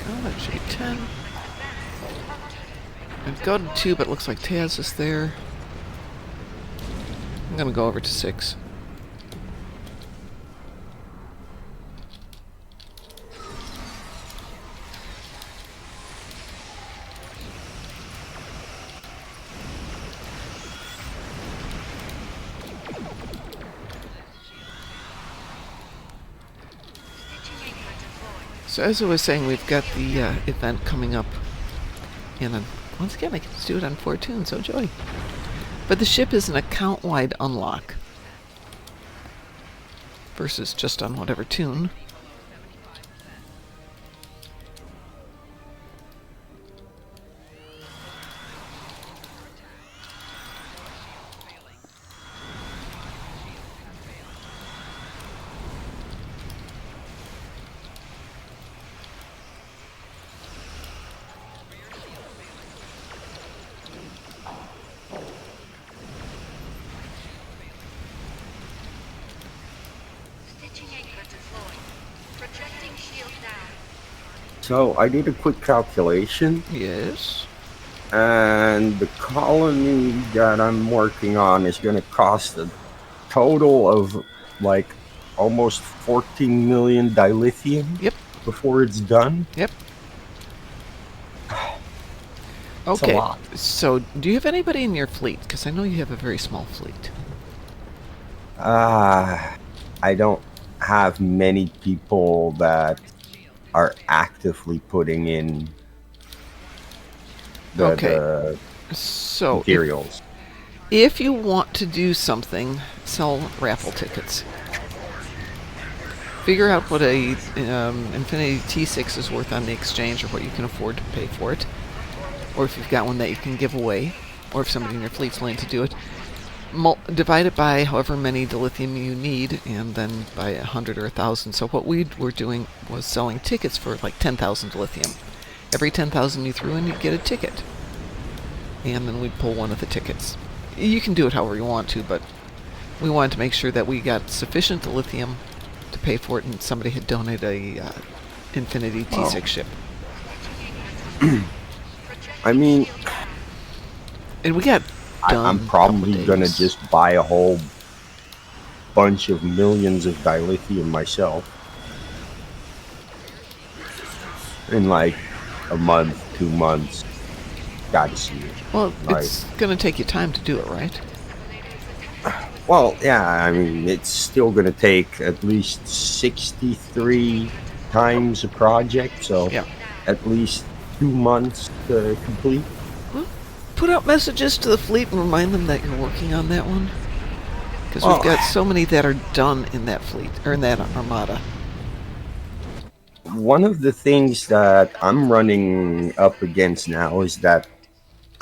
Oh, that should be 10. I've got a 2, but it looks like Taz is there. I'm gonna go over to 6. So as I was saying, we've got the event coming up, and once again I get to do it on 4 tunes, so joy. But the ship is an account-wide unlock versus just on whatever tune. So I did a quick calculation, Yes. and the colony that I'm working on is going to cost a total of like almost 14 million dilithium. Yep. Before it's done. Yep. It's Okay. a lot. So, do you have anybody in your fleet? Because I know you have a very small fleet. I don't have many people that are actively putting in the So, materials. if you want to do something, sell raffle tickets. Figure out what a Infinity T6 is worth on the exchange, or what you can afford to pay for it, or if you've got one that you can give away, or if somebody in your fleet's willing to do it. Divide it by however many dilithium you need, and then by 100 or 1,000. So what we were doing was selling tickets for like 10,000 dilithium. Every 10,000 you threw in, you'd get a ticket, and then we'd pull one of the tickets. You can do it however you want to, but we wanted to make sure that we got sufficient dilithium to pay for it, and somebody had donated a Infinity T6 ship. I mean, And we got done. I'm probably going to just buy a whole bunch of millions of dilithium myself. In like a month, 2 months. Gotta see it. Well, Like, it's going to take you time to do it, right? well, yeah, I mean, it's still going to take at least 63 times a project, so Yeah. at least 2 months to complete. Put out messages to the fleet and remind them that you're working on that one. Because Well, we've got so many that are done in that fleet, or in that armada. One of the things that I'm running up against now is that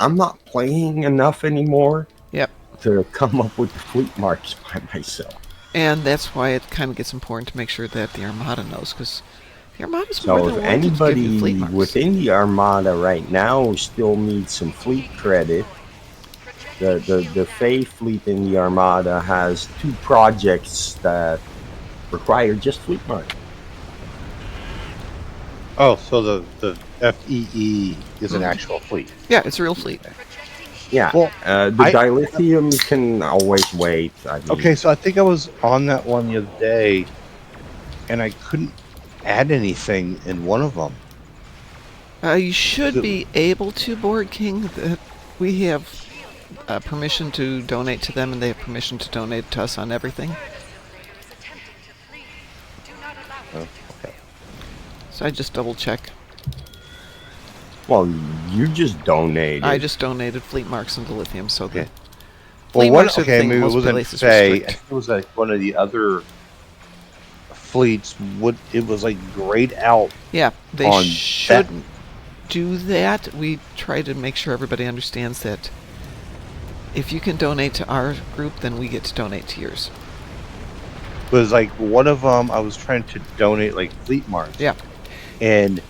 I'm not playing enough anymore. Yep. to come up with the fleet marks by myself. And that's why it kind of gets important to make sure that the Armada knows, because the Armada's more So than if willing to give you fleet anybody marks. within the Armada right now still needs some fleet credit, the Fae fleet in the Armada has 2 projects that require just fleet marks. Oh, so the FEE is an actual fleet. Yeah, it's a real fleet. Yeah, Well, the I- dilithium can always wait. I mean, Okay, so I think I was on that one the other day, and I couldn't add anything in one of them. You should be able to, Board King. That we have permission to donate to them, and they have permission to donate to us on everything. Oh, okay. So I just double check. well, you just donated. I just donated fleet marks into lithium, so the Okay. fleet Well, marks are the okay, thing maybe it most wasn't places Fae. I restrict. think it was like one of the other fleets. It was like grayed out. Yeah, they on shouldn't do that. We try to make sure everybody understands that if you can donate to our group, then we get to donate to yours. Was like one of them. I was trying to donate like fleet marks. Yeah. And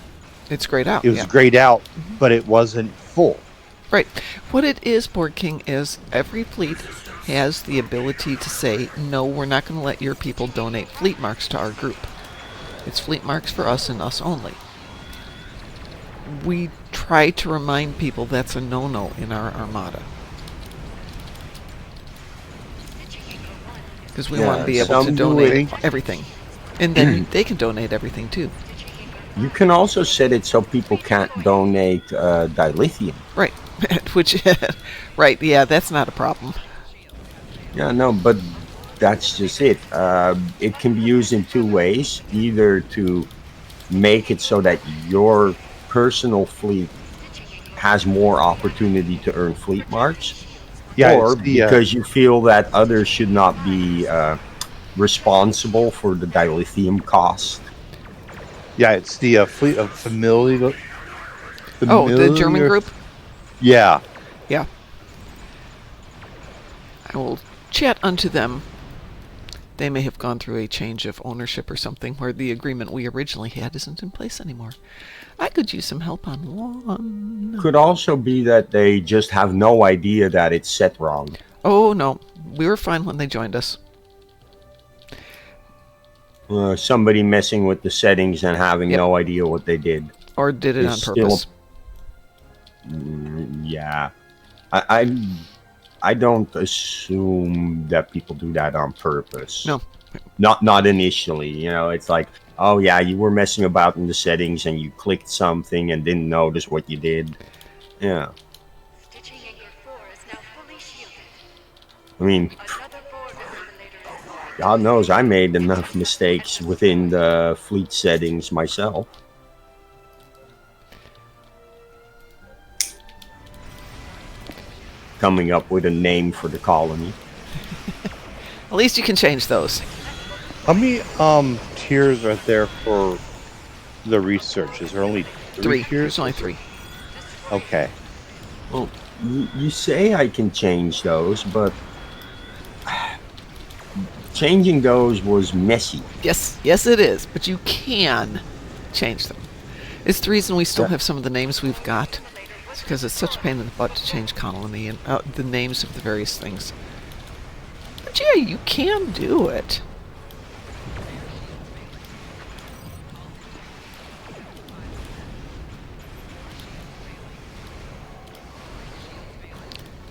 It's grayed out. it was yeah. grayed out, but it wasn't full. Right. What it is, Board King, is every fleet has the ability to say, no, we're not going to let your people donate fleet marks to our group. It's fleet marks for us and us only. We try to remind people that's a no-no in our Armada. Because we want to be able to some do donate it. everything. And then they can donate everything, too. You can also set it so people can't donate dilithium. Right. Which, right, yeah, that's not a problem. Yeah, no, but that's just it. It can be used in 2 ways. Either to make it so that your personal fleet has more opportunity to earn fleet marks, Yeah, or it's the, because you feel that others should not be responsible for the dilithium cost. yeah, it's the fleet of familiar. Oh, the German group? Yeah. Yeah. I will chat unto them. They may have gone through a change of ownership or something where the agreement we originally had isn't in place anymore. I could use some help on one. Could also be that they just have no idea that it's set wrong. Oh, no. We were fine when they joined us. Somebody messing with the settings and having Yep. no idea what they did. Or did it on It's purpose. Yeah, I don't assume that people do that on purpose. No. Not initially. You know, it's like, oh yeah, you were messing about in the settings and you clicked something and didn't notice what you did. Yeah, Stitching in your 4 is now fully shielded. I mean, Another board eliminator. God knows I made enough mistakes within the fleet settings myself. Coming up with a name for the colony. At least you can change those. How many tiers are there for the research? Is there only 3. tiers? There's only 3. Okay. Well, you say I can change those, but changing those was messy. Yes, it is. But you can change them. It's the reason we still Yeah. have some of the names we've got. It's because it's such a pain in the butt to change colony and the names of the various things. But yeah, you can do it.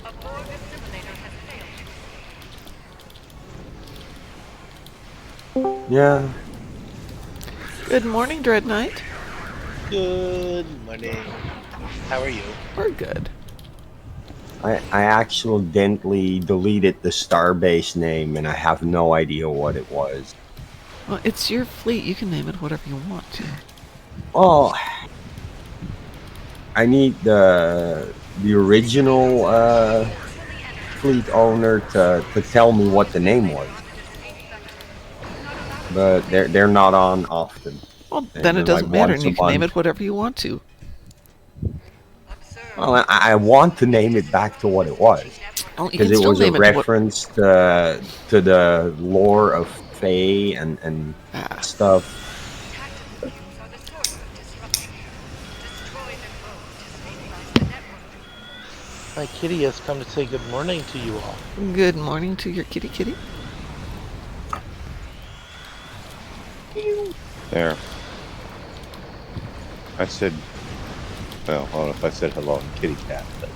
A Borg assimilator has failed. Yeah, Good morning, Dread Knight. Good morning. How are you? We're good. I accidentally deleted the starbase name and I have no idea what it was. Well, it's your fleet. You can name it whatever you want to. Oh, I need the original fleet owner to tell me what the name was. But they're not on often. Well, They- then it they're doesn't like matter, once and you a can name month. it whatever you want to. Observe. Well, I want to name it back to what it was. Oh, you because can it still was a name it to what. reference to the lore of Fae and Ah, stuff. Tactical cubes are the source of disruption. Destroy them both to stabilize the network. My kitty has come to say good morning to you all. good morning to your kitty kitty. There. I said, well, I don't know if I said hello to kitty cat, but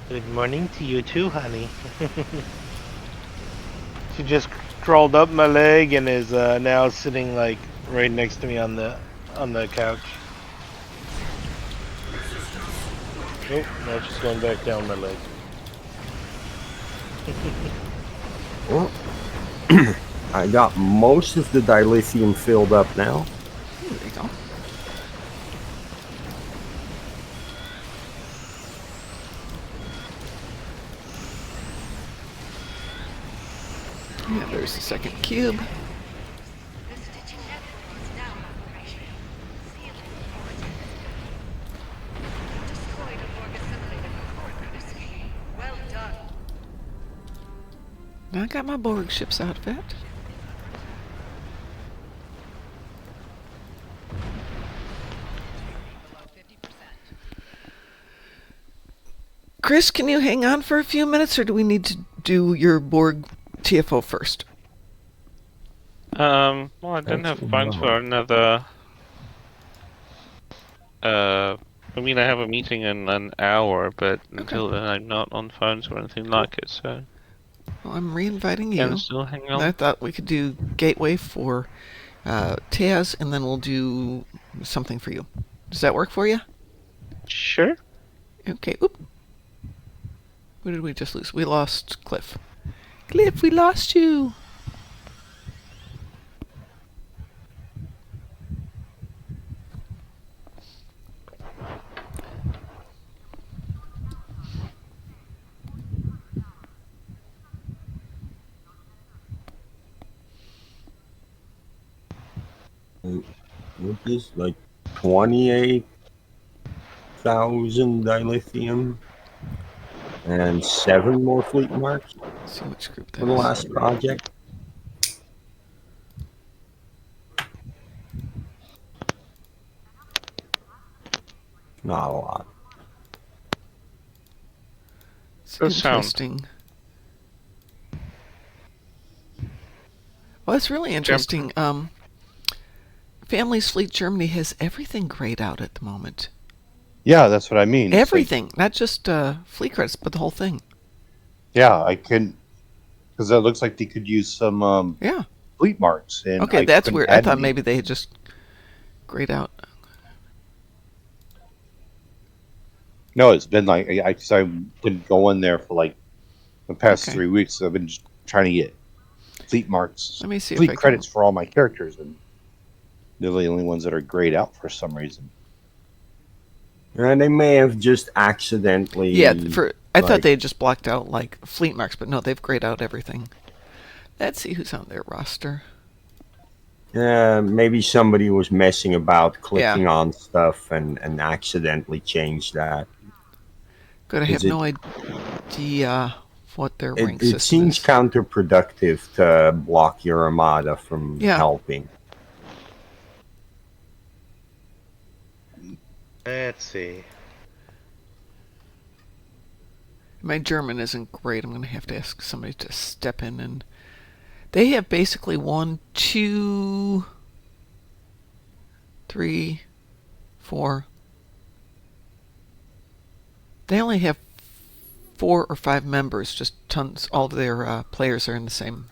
Good morning to you too, honey. She just crawled up my leg and is now sitting like right next to me on the couch. Oh, now she's going back down my leg. Well, I got most of the dilithium filled up now. There you go. Yeah, there's the second cube. The stitching network is now operational. Seal it before it's destroyed a Borg assimilator core through the screen. Well done. I got my Borg ship's outfit. Chris, can you hang on for a few minutes, or do we need to do your Borg TFO first? Well, I don't have funds for another. I mean, I have a meeting in an hour, but until then, I'm not on phones or anything like it, so Well, I'm re-inviting can you. still hang I on. thought we could do Gateway for Taz, and then we'll do something for you. Does that work for you? Sure. Okay. Oop. Who did we just lose? We lost Cliff. Cliff, we lost you. What is like 28,000 dilithium and 7 more fleet marks Let's see which group for that the is. last project. Not a lot. It's Good sound. interesting. Well, it's really interesting. Families Fleet Germany has everything grayed out at the moment. yeah, that's what I mean. It's like, Everything, not just fleet credits, but the whole thing. yeah, I can, because it looks like they could use some Yeah. fleet marks. And Okay, I that's couldn't weird. I add thought any- maybe they had just grayed out. No, it's been like cause I've been going there for like the past Okay. 3 weeks. I've been just trying to get fleet marks, Let me see if fleet I credits can. for all my characters, and they're the only ones that are grayed out for some reason. And they may have just accidentally. Yeah, I thought like- they had just blocked out like fleet marks, but no, they've grayed out everything. Let's see who's on their roster. Maybe somebody was messing about, clicking on stuff, and accidentally changed that. Good, I Is have it- no idea what their rank It system seems is. counterproductive to block your armada from Yeah. helping. Let's see. My German isn't great. I'm going to have to ask somebody to step in, and they have basically 1, 2, 3, 4. They only have 4 or 5 members. Just tons. All of their players are in the same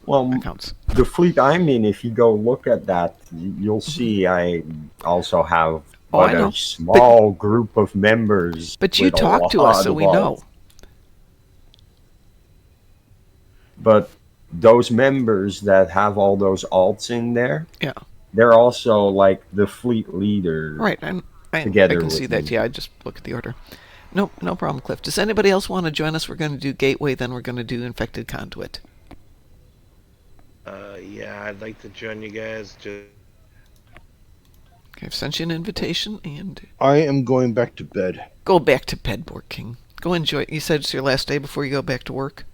Well, accounts. the fleet I'm in, if you go look at that, you'll see I also have Oh, I but know. a small group of members. But you with a talk to lot us, so of we know. alts. But those members that have all those alts in there, Yeah. they're also like the fleet leader. Right, I Together can see with that. me. Yeah, I just look at the order. Nope, no problem, Cliff. Does anybody else want to join us? We're going to do Gateway, then we're going to do Infected Conduit. Yeah, I'd like to join you guys. Just Okay, I've sent you an invitation, and I am going back to bed. go back to bed, Borg King. Go enjoy it. You said it's your last day before you go back to work?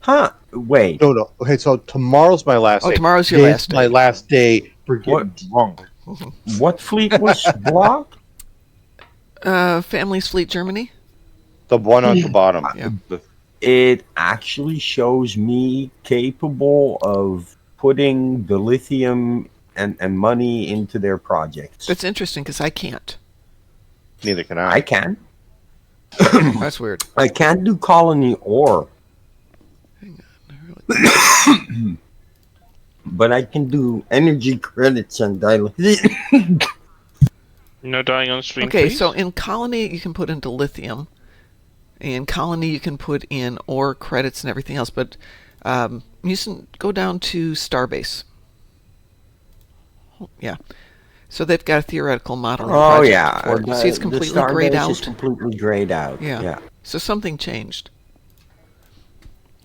Huh? Wait. No. Okay, so tomorrow's my last Oh, day. tomorrow's your Today's last day. my last day for getting What? drunk. What fleet was blocked? Family's Fleet Germany? The one on the bottom. Yeah. It actually shows me capable of putting the lithium and money into their projects. That's interesting, because I can't. Neither can I can. That's weird. I can't do colony ore, but I can do energy credits and dilation. No dying on stream. Okay, please? so in Colony, you can put into lithium. In Colony, you can put in ore credits and everything else, but you can go down to Starbase. Yeah. So they've got a theoretical modeling Oh project yeah, for it. See, it's completely the grayed Starbase is out. completely grayed out. Yeah. Yeah. So something changed.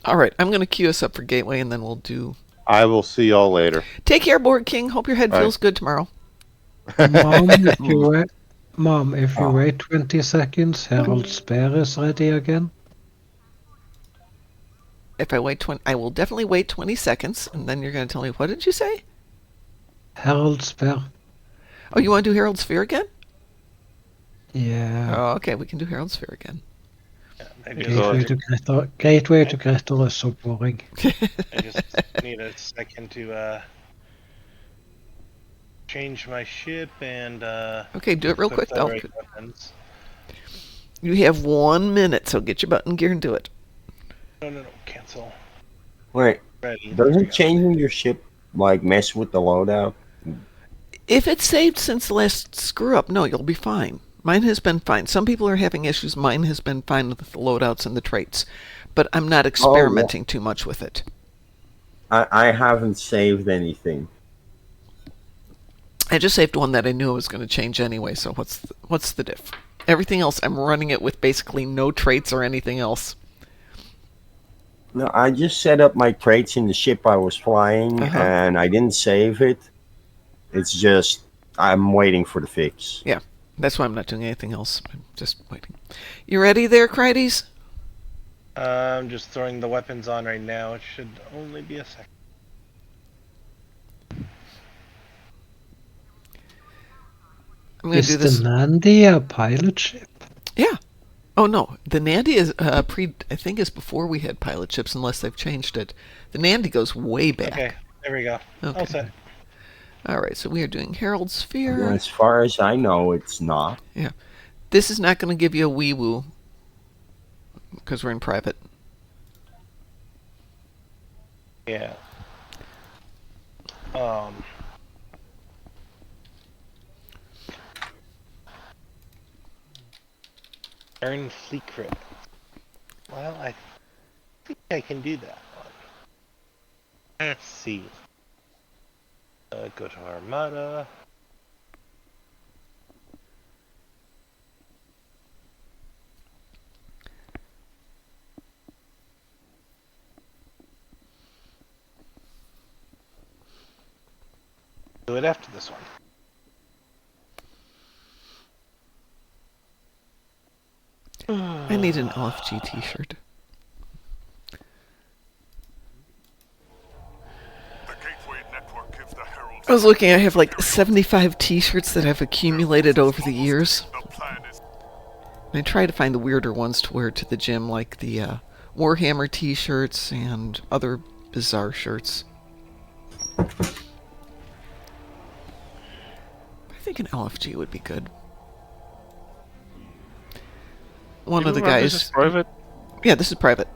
All right, I'm going to queue us up for Gateway, and then we'll do... I will see y'all later. Take care, Borg King. Hope your head Bye. feels good tomorrow. Mom, if you wait 20 seconds, Harold's Spear is ready again. If I wait 20... I will definitely wait 20 seconds, and then you're going to tell me, what did you say? Harold's Spear. Oh, you want to do Herald Sphere again? Yeah. Oh, okay, we can do Herald Sphere again. Maybe Gateway to Gretel is so boring. I just need a second to change my ship and Okay, do it real quick, equip the though. right weapons. You have 1 minute, so get your button gear and do it. No, cancel. Wait, Ready. doesn't changing your ship like mess with the loadout? If it's saved since the last screw up, no, you'll be fine. Mine has been fine. Some people are having issues. Mine has been fine with the loadouts and the traits. But I'm not experimenting too much with it. I haven't saved anything. I just saved one that I knew I was going to change anyway, so what's the diff? Everything else, I'm running it with basically no traits or anything else. No, I just set up my traits in the ship I was flying, and I didn't save it. It's just I'm waiting for the fix. Yeah, that's why I'm not doing anything else. I'm just waiting. You ready there, Crites? I'm just throwing the weapons on right now. It should only be a second. I'm going to do Is this. the Nandi a pilot ship? Yeah. Oh no, the Nandy is I think is before we had pilot ships, unless they've changed it. The Nandy goes way back. Okay, there we go. Okay. All set. All right, so we are doing Herald Sphere. As far as I know, it's not. Yeah. This is not going to give you a wee woo because we're in private. Yeah. Earn fleet credit. Well, I think I can do that one. Let's see. Go to Armada. Do it after this one. I need an LFG t-shirt. I was looking, I have like 75 t-shirts that I've accumulated over the years. And I try to find the weirder ones to wear to the gym, like the Warhammer t-shirts and other bizarre shirts. I think an LFG would be good. One of the This is guys... private. Yeah, this is private.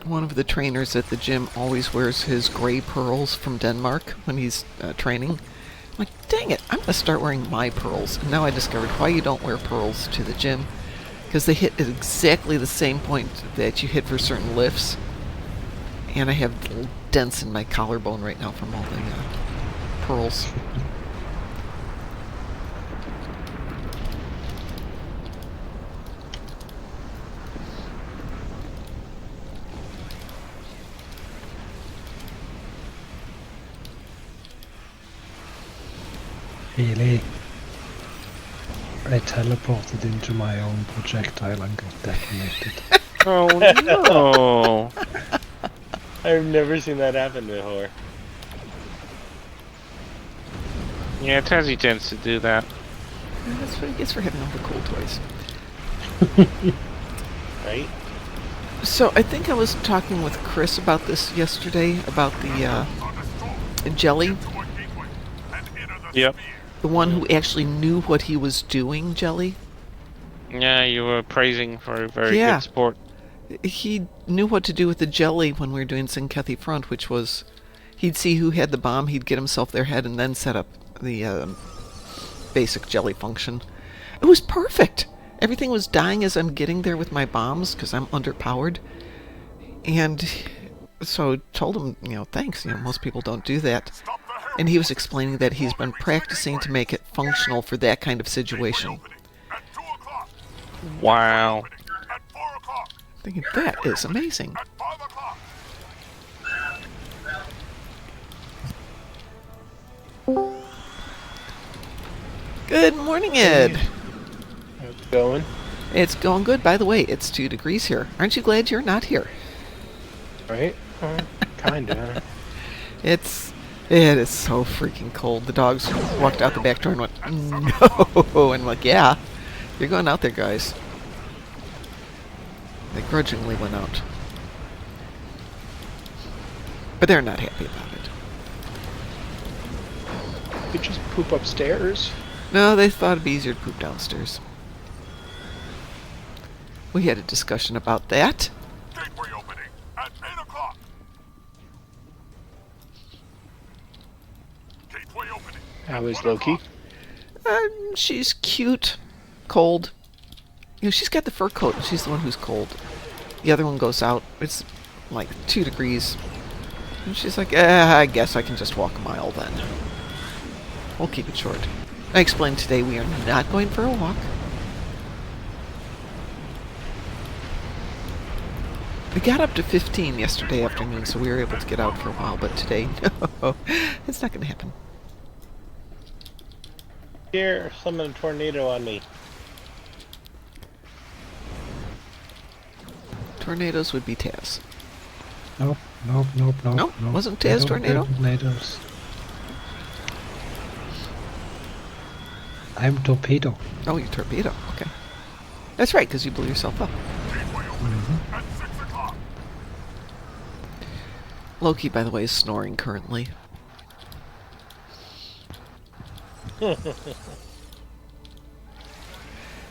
One of the trainers at the gym always wears his gray pearls from Denmark when he's training. I'm like, dang it, I'm going to start wearing my pearls. And now I discovered why you don't wear pearls to the gym. Because they hit at exactly the same point that you hit for certain lifts. And I have little dents in my collarbone right now from all the pearls. Really? I teleported into my own projectile and got detonated. Oh no! I've never seen that happen before. Yeah, Tazzy tends to do that. That's what he gets for having all the cool toys. Right? So I think I was talking with Chris about this yesterday, about the jelly. Yep. The one who actually knew what he was doing, Jelly. Yeah, you were praising for very Yeah. good sport. He knew what to do with the jelly when we were doing Sinkethi Front, which was he'd see who had the bomb, he'd get himself their head, and then set up the basic jelly function. It was perfect. Everything was dying as I'm getting there with my bombs because I'm underpowered. And so I told him, thanks. Most people don't do that. And he was explaining that he's been practicing to make it functional for that kind of situation. Wow. Thinking, that is amazing. Good morning, Ed. How's it going? It's going good. By the way, it's 2 degrees here. Aren't you glad you're not here? Right? Kinda. It is so freaking cold. The dogs walked out the back door and went, no. And I'm like, yeah, you're going out there, guys. They grudgingly went out. But they're not happy about it. You just poop upstairs. No, they thought it'd be easier to poop downstairs. We had a discussion about that. Gateway opening at 8 o'clock. Gateway opening. How is Loki? She's cute, cold. She's got the fur coat, and she's the one who's cold. The other one goes out. It's like 2 degrees. And she's like, I guess I can just walk a mile then. We'll keep it short. I explained today we are not going for a walk. We got up to 15 yesterday afternoon, so we were able to get out for a while, but today, no, it's not going to happen. Here, summon a tornado on me. Tornadoes would be Taz. Nope. Nope, wasn't Taz I don't tornado? do tornadoes. I'm torpedo. Oh, you torpedo. Okay. That's right, because you blew yourself up. At 6 o'clock. Loki, by the way, is snoring currently.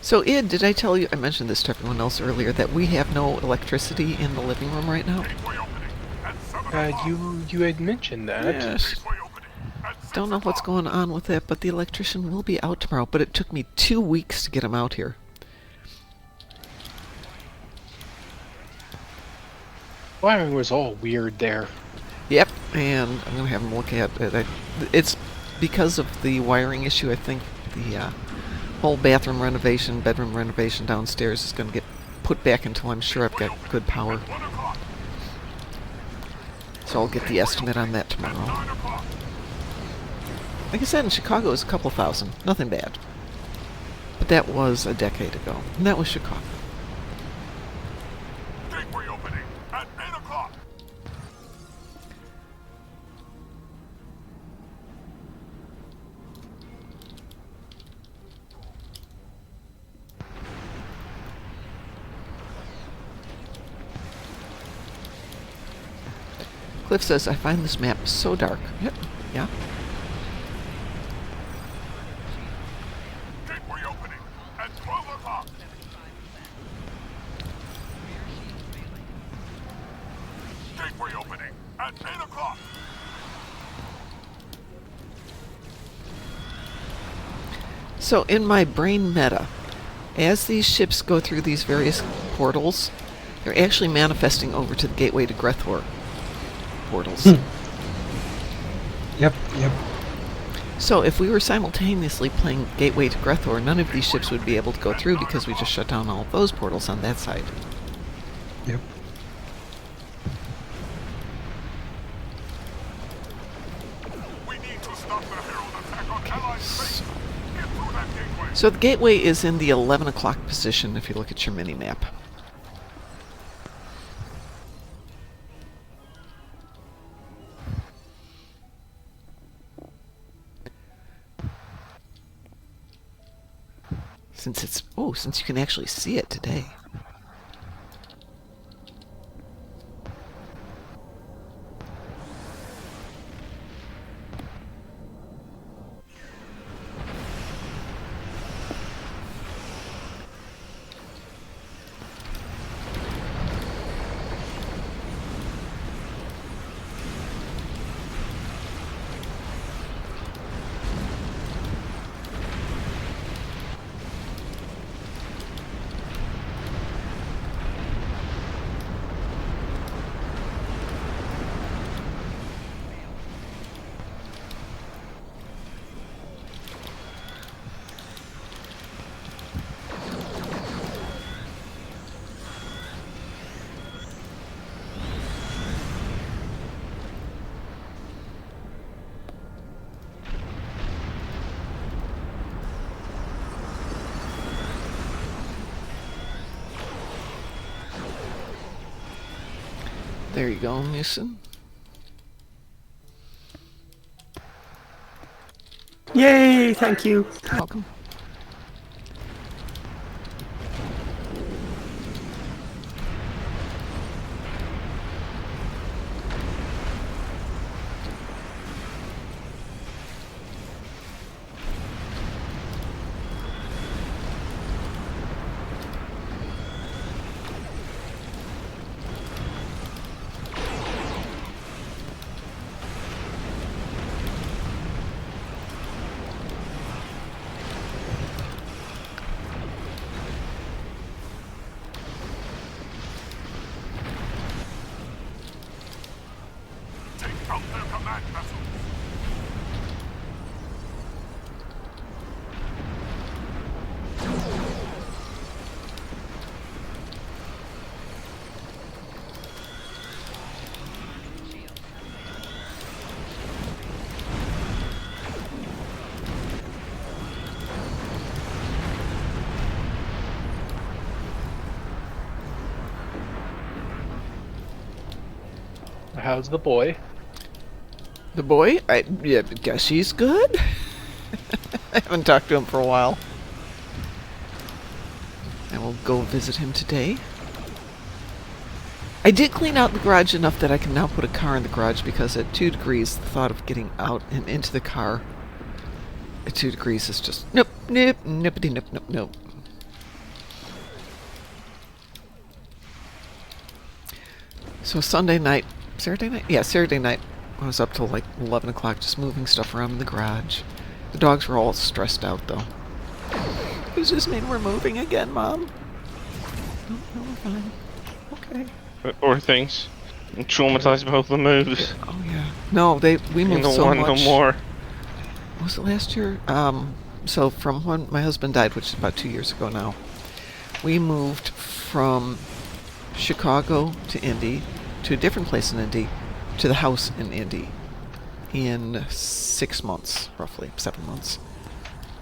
So, Id, did I tell you, I mentioned this to everyone else earlier, that we have no electricity in the living room right now? Gateway opening at 7 o'clock. You had mentioned that. Yes. Gateway opening at 6 Don't know what's o'clock. going on with that, but the electrician will be out tomorrow, but it took me 2 weeks to get him out here. Wiring was all weird there. Yep, and I'm going to have him look at it. It's because of the wiring issue, I think the whole bathroom renovation, bedroom renovation downstairs is going to get put back until I'm sure I've got good power. 1 o'clock. So I'll get the estimate on that tomorrow. 9 o'clock. Like I said, in Chicago, it was a couple thousand. Nothing bad. But that was a decade ago. And that was Chicago. Gateway opening at 8 o'clock. Cliff says, I find this map so dark. Yep. Yeah. Gateway opening at 12 o'clock. Gateway opening at 8 o'clock. So in my brain meta, as these ships go through these various portals, they're actually manifesting over to the gateway to Grethor portals. Yep. So if we were simultaneously playing Gateway to Grethor, none of these ships would be able to go through because we just shut down all of those portals on that side. Yep. We need to Stop the Herald attack on Allied base. Get through that gateway. So the gateway is in the 11 o'clock position if you look at your mini-map. Since you can actually see it today. There you go, Newson. Yay! Thank you. Welcome. Take out their command vessels. How's the boy? The boy? I guess he's good. I haven't talked to him for a while. I will go visit him today. I did clean out the garage enough that I can now put a car in the garage because at 2 degrees, the thought of getting out and into the car at 2 degrees is just nope, nope, nippity, nope, nope, nope. So Saturday night, I was up till like 11 o'clock just moving stuff around in the garage. The dogs were all stressed out though. Does this mean we're moving again, Mom? No, we're fine. Okay. Or things. I'm traumatized by all the moves. Oh yeah. No, we moved No so one, much. no more. Was it last year? So from when my husband died, which is about 2 years ago now, we moved from Chicago to Indy, to a different place in Indy, to the house in Indy in 6 months, roughly 7 months.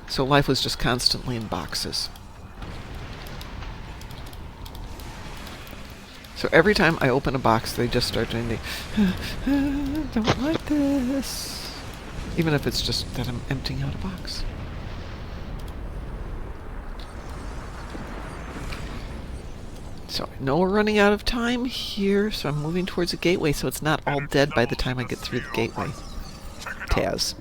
So life was just constantly in boxes. So every time I open a box, they just start doing the, don't like this. Even if it's just that I'm emptying out a box. So I know we're running out of time here, so I'm moving towards the gateway so it's not all dead by the time I get through the gateway. Taz.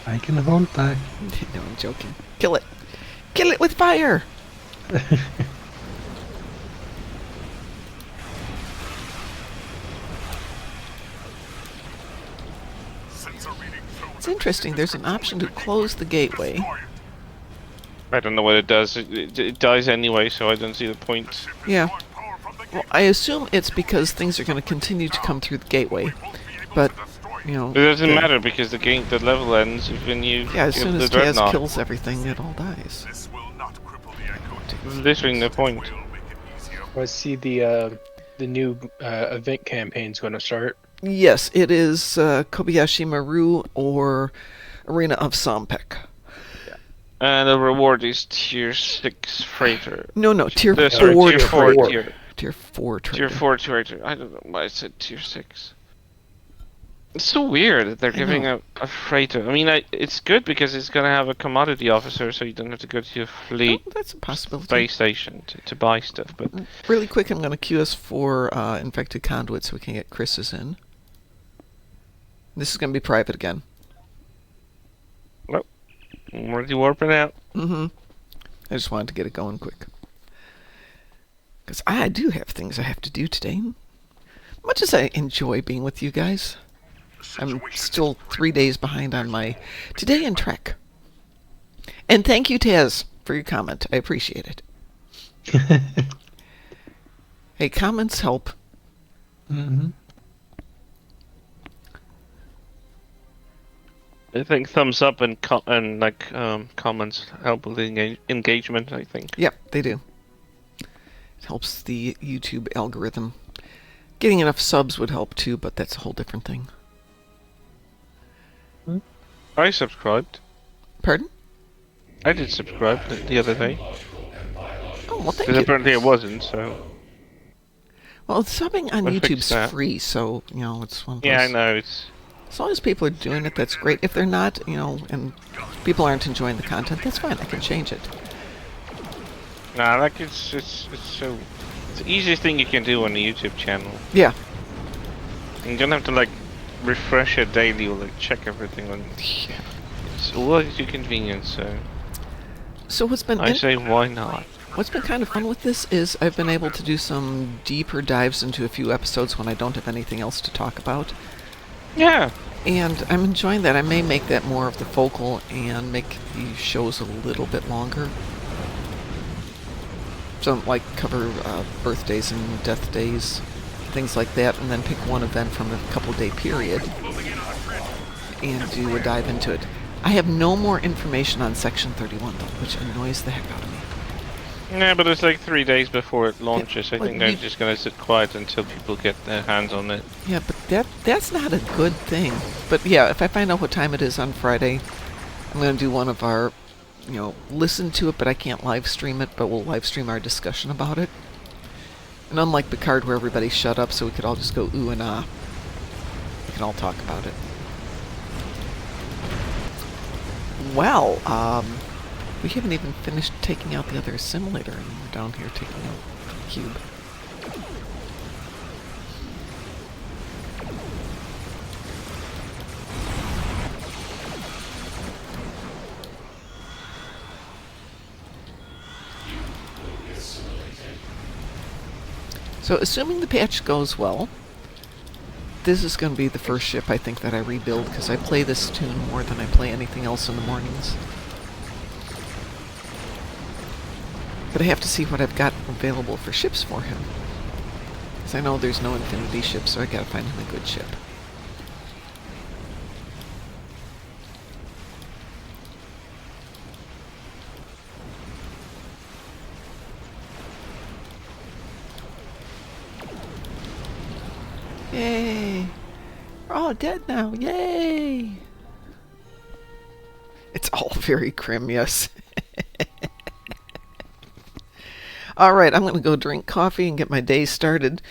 I can hold back. No, I'm joking. Kill it. Kill it with fire! It's interesting, there's an option to close the gateway. I don't know what it does. It dies anyway, so I don't see the point. Yeah. Well, I assume it's because things are going to continue to come through the gateway. But, you know... It doesn't matter because the level ends when you Yeah, as give soon the as Taz dreadnought. kills everything, it all dies. This will not cripple the Echo. Literally no point. I see the the new event campaign's going to start. Yes, it is Kobayashi Maru or Arena of Sompek. And the reward is tier 6 freighter. No, tier Sorry, 4 tier 4. trader. Tier 4 trader. Tier 4 trader. I don't know why I said tier 6. It's so weird that they're giving a freighter. I mean, it's good because it's going to have a commodity officer, so you don't have to go to a fleet That's a possibility. space station to buy stuff. But Really quick, I'm going to queue us for Infected Conduit so we can get Chris's in. This is going to be private again. well, I'm already warping out. I just wanted to get it going quick. Because I do have things I have to do today. Much as I enjoy being with you guys, I'm still 3 days behind on my Today in Trek. And thank you, Taz, for your comment. I appreciate it. Hey, comments help. I think thumbs up and comments help with engagement. I think. Yep, they do. It helps the YouTube algorithm. Getting enough subs would help too, but that's a whole different thing. I subscribed. Pardon? I did subscribe the other day. Oh, well, thank Because you. apparently it wasn't, so... Well, subbing on We'll fix YouTube's that. free, so, it's one of those... Yeah, I know, it's... As long as people are doing it, that's great. If they're not, and people aren't enjoying the content, that's fine. I can change it. Nah, like, it's so... It's the easiest thing you can do on a YouTube channel. Yeah. You don't have to, like, refresh it daily or, like, check everything on... Yeah. It's always your convenience, so... So what's been... I say, why not? What's been kind of fun with this is I've been able to do some deeper dives into a few episodes when I don't have anything else to talk about. Yeah. And I'm enjoying that. I may make that more of the focal and make the shows a little bit longer. So, like, cover birthdays and death days, things like that, and then pick one event from a couple-day period and do a dive into it. I have no more information on Section 31, though, which annoys the heck out of me. Yeah, but it's like 3 days before it launches. Yeah, I think they're just gonna sit quiet until people get their hands on it. Yeah, but that's not a good thing. But yeah, if I find out what time it is on Friday, I'm going to do one of our, listen to it, but I can't live stream it, but we'll live stream our discussion about it. And unlike Picard, where everybody shut up so we could all just go ooh and ah, we can all talk about it. Well, we haven't even finished taking out the other assimilator, and we're down here taking out the cube. So, assuming the patch goes well, this is going to be the first ship I think that I rebuild, because I play this tune more than I play anything else in the mornings. But I have to see what I've got available for ships for him. Because I know there's no Infinity ship, so I gotta find him a good ship. Yay! We're all dead now, yay! It's all very grim, yes. Alright, I'm going to go drink coffee and get my day started.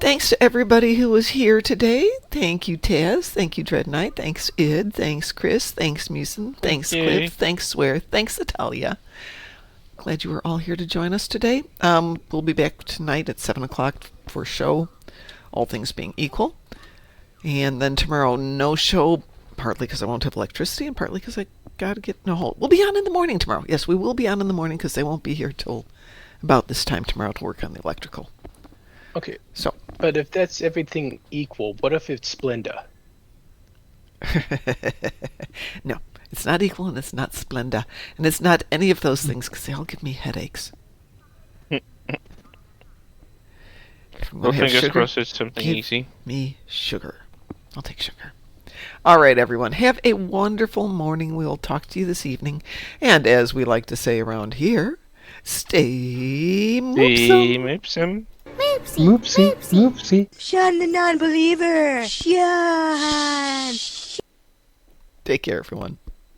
Thanks to everybody who was here today. Thank you, Taz. Thank you, Dread Knight. Thanks, Id. Thanks, Chris. Thanks, Musin. Thanks, Cliff. Thanks, Swear. Thanks, Natalia. Glad you were all here to join us today. We'll be back tonight at 7 o'clock for a show, all things being equal. And then tomorrow, no show, partly because I won't have electricity and partly because I got to get in a hole. We'll be on in the morning tomorrow. Yes, we will be on in the morning because they won't be here till about this time tomorrow to work on the electrical. Okay. So, but if that's everything equal, what if it's Splenda? No, it's not equal and it's not Splenda. And it's not any of those things because they all give me headaches. Well, fingers crossed it's something easy. Me sugar. I'll take sugar. All right, everyone. Have a wonderful morning. We will talk to you this evening. And as we like to say around here, stay moopsome. Moopsy. Moopsy, Moopsy. Shun the non-believer. Shun. Take care, everyone.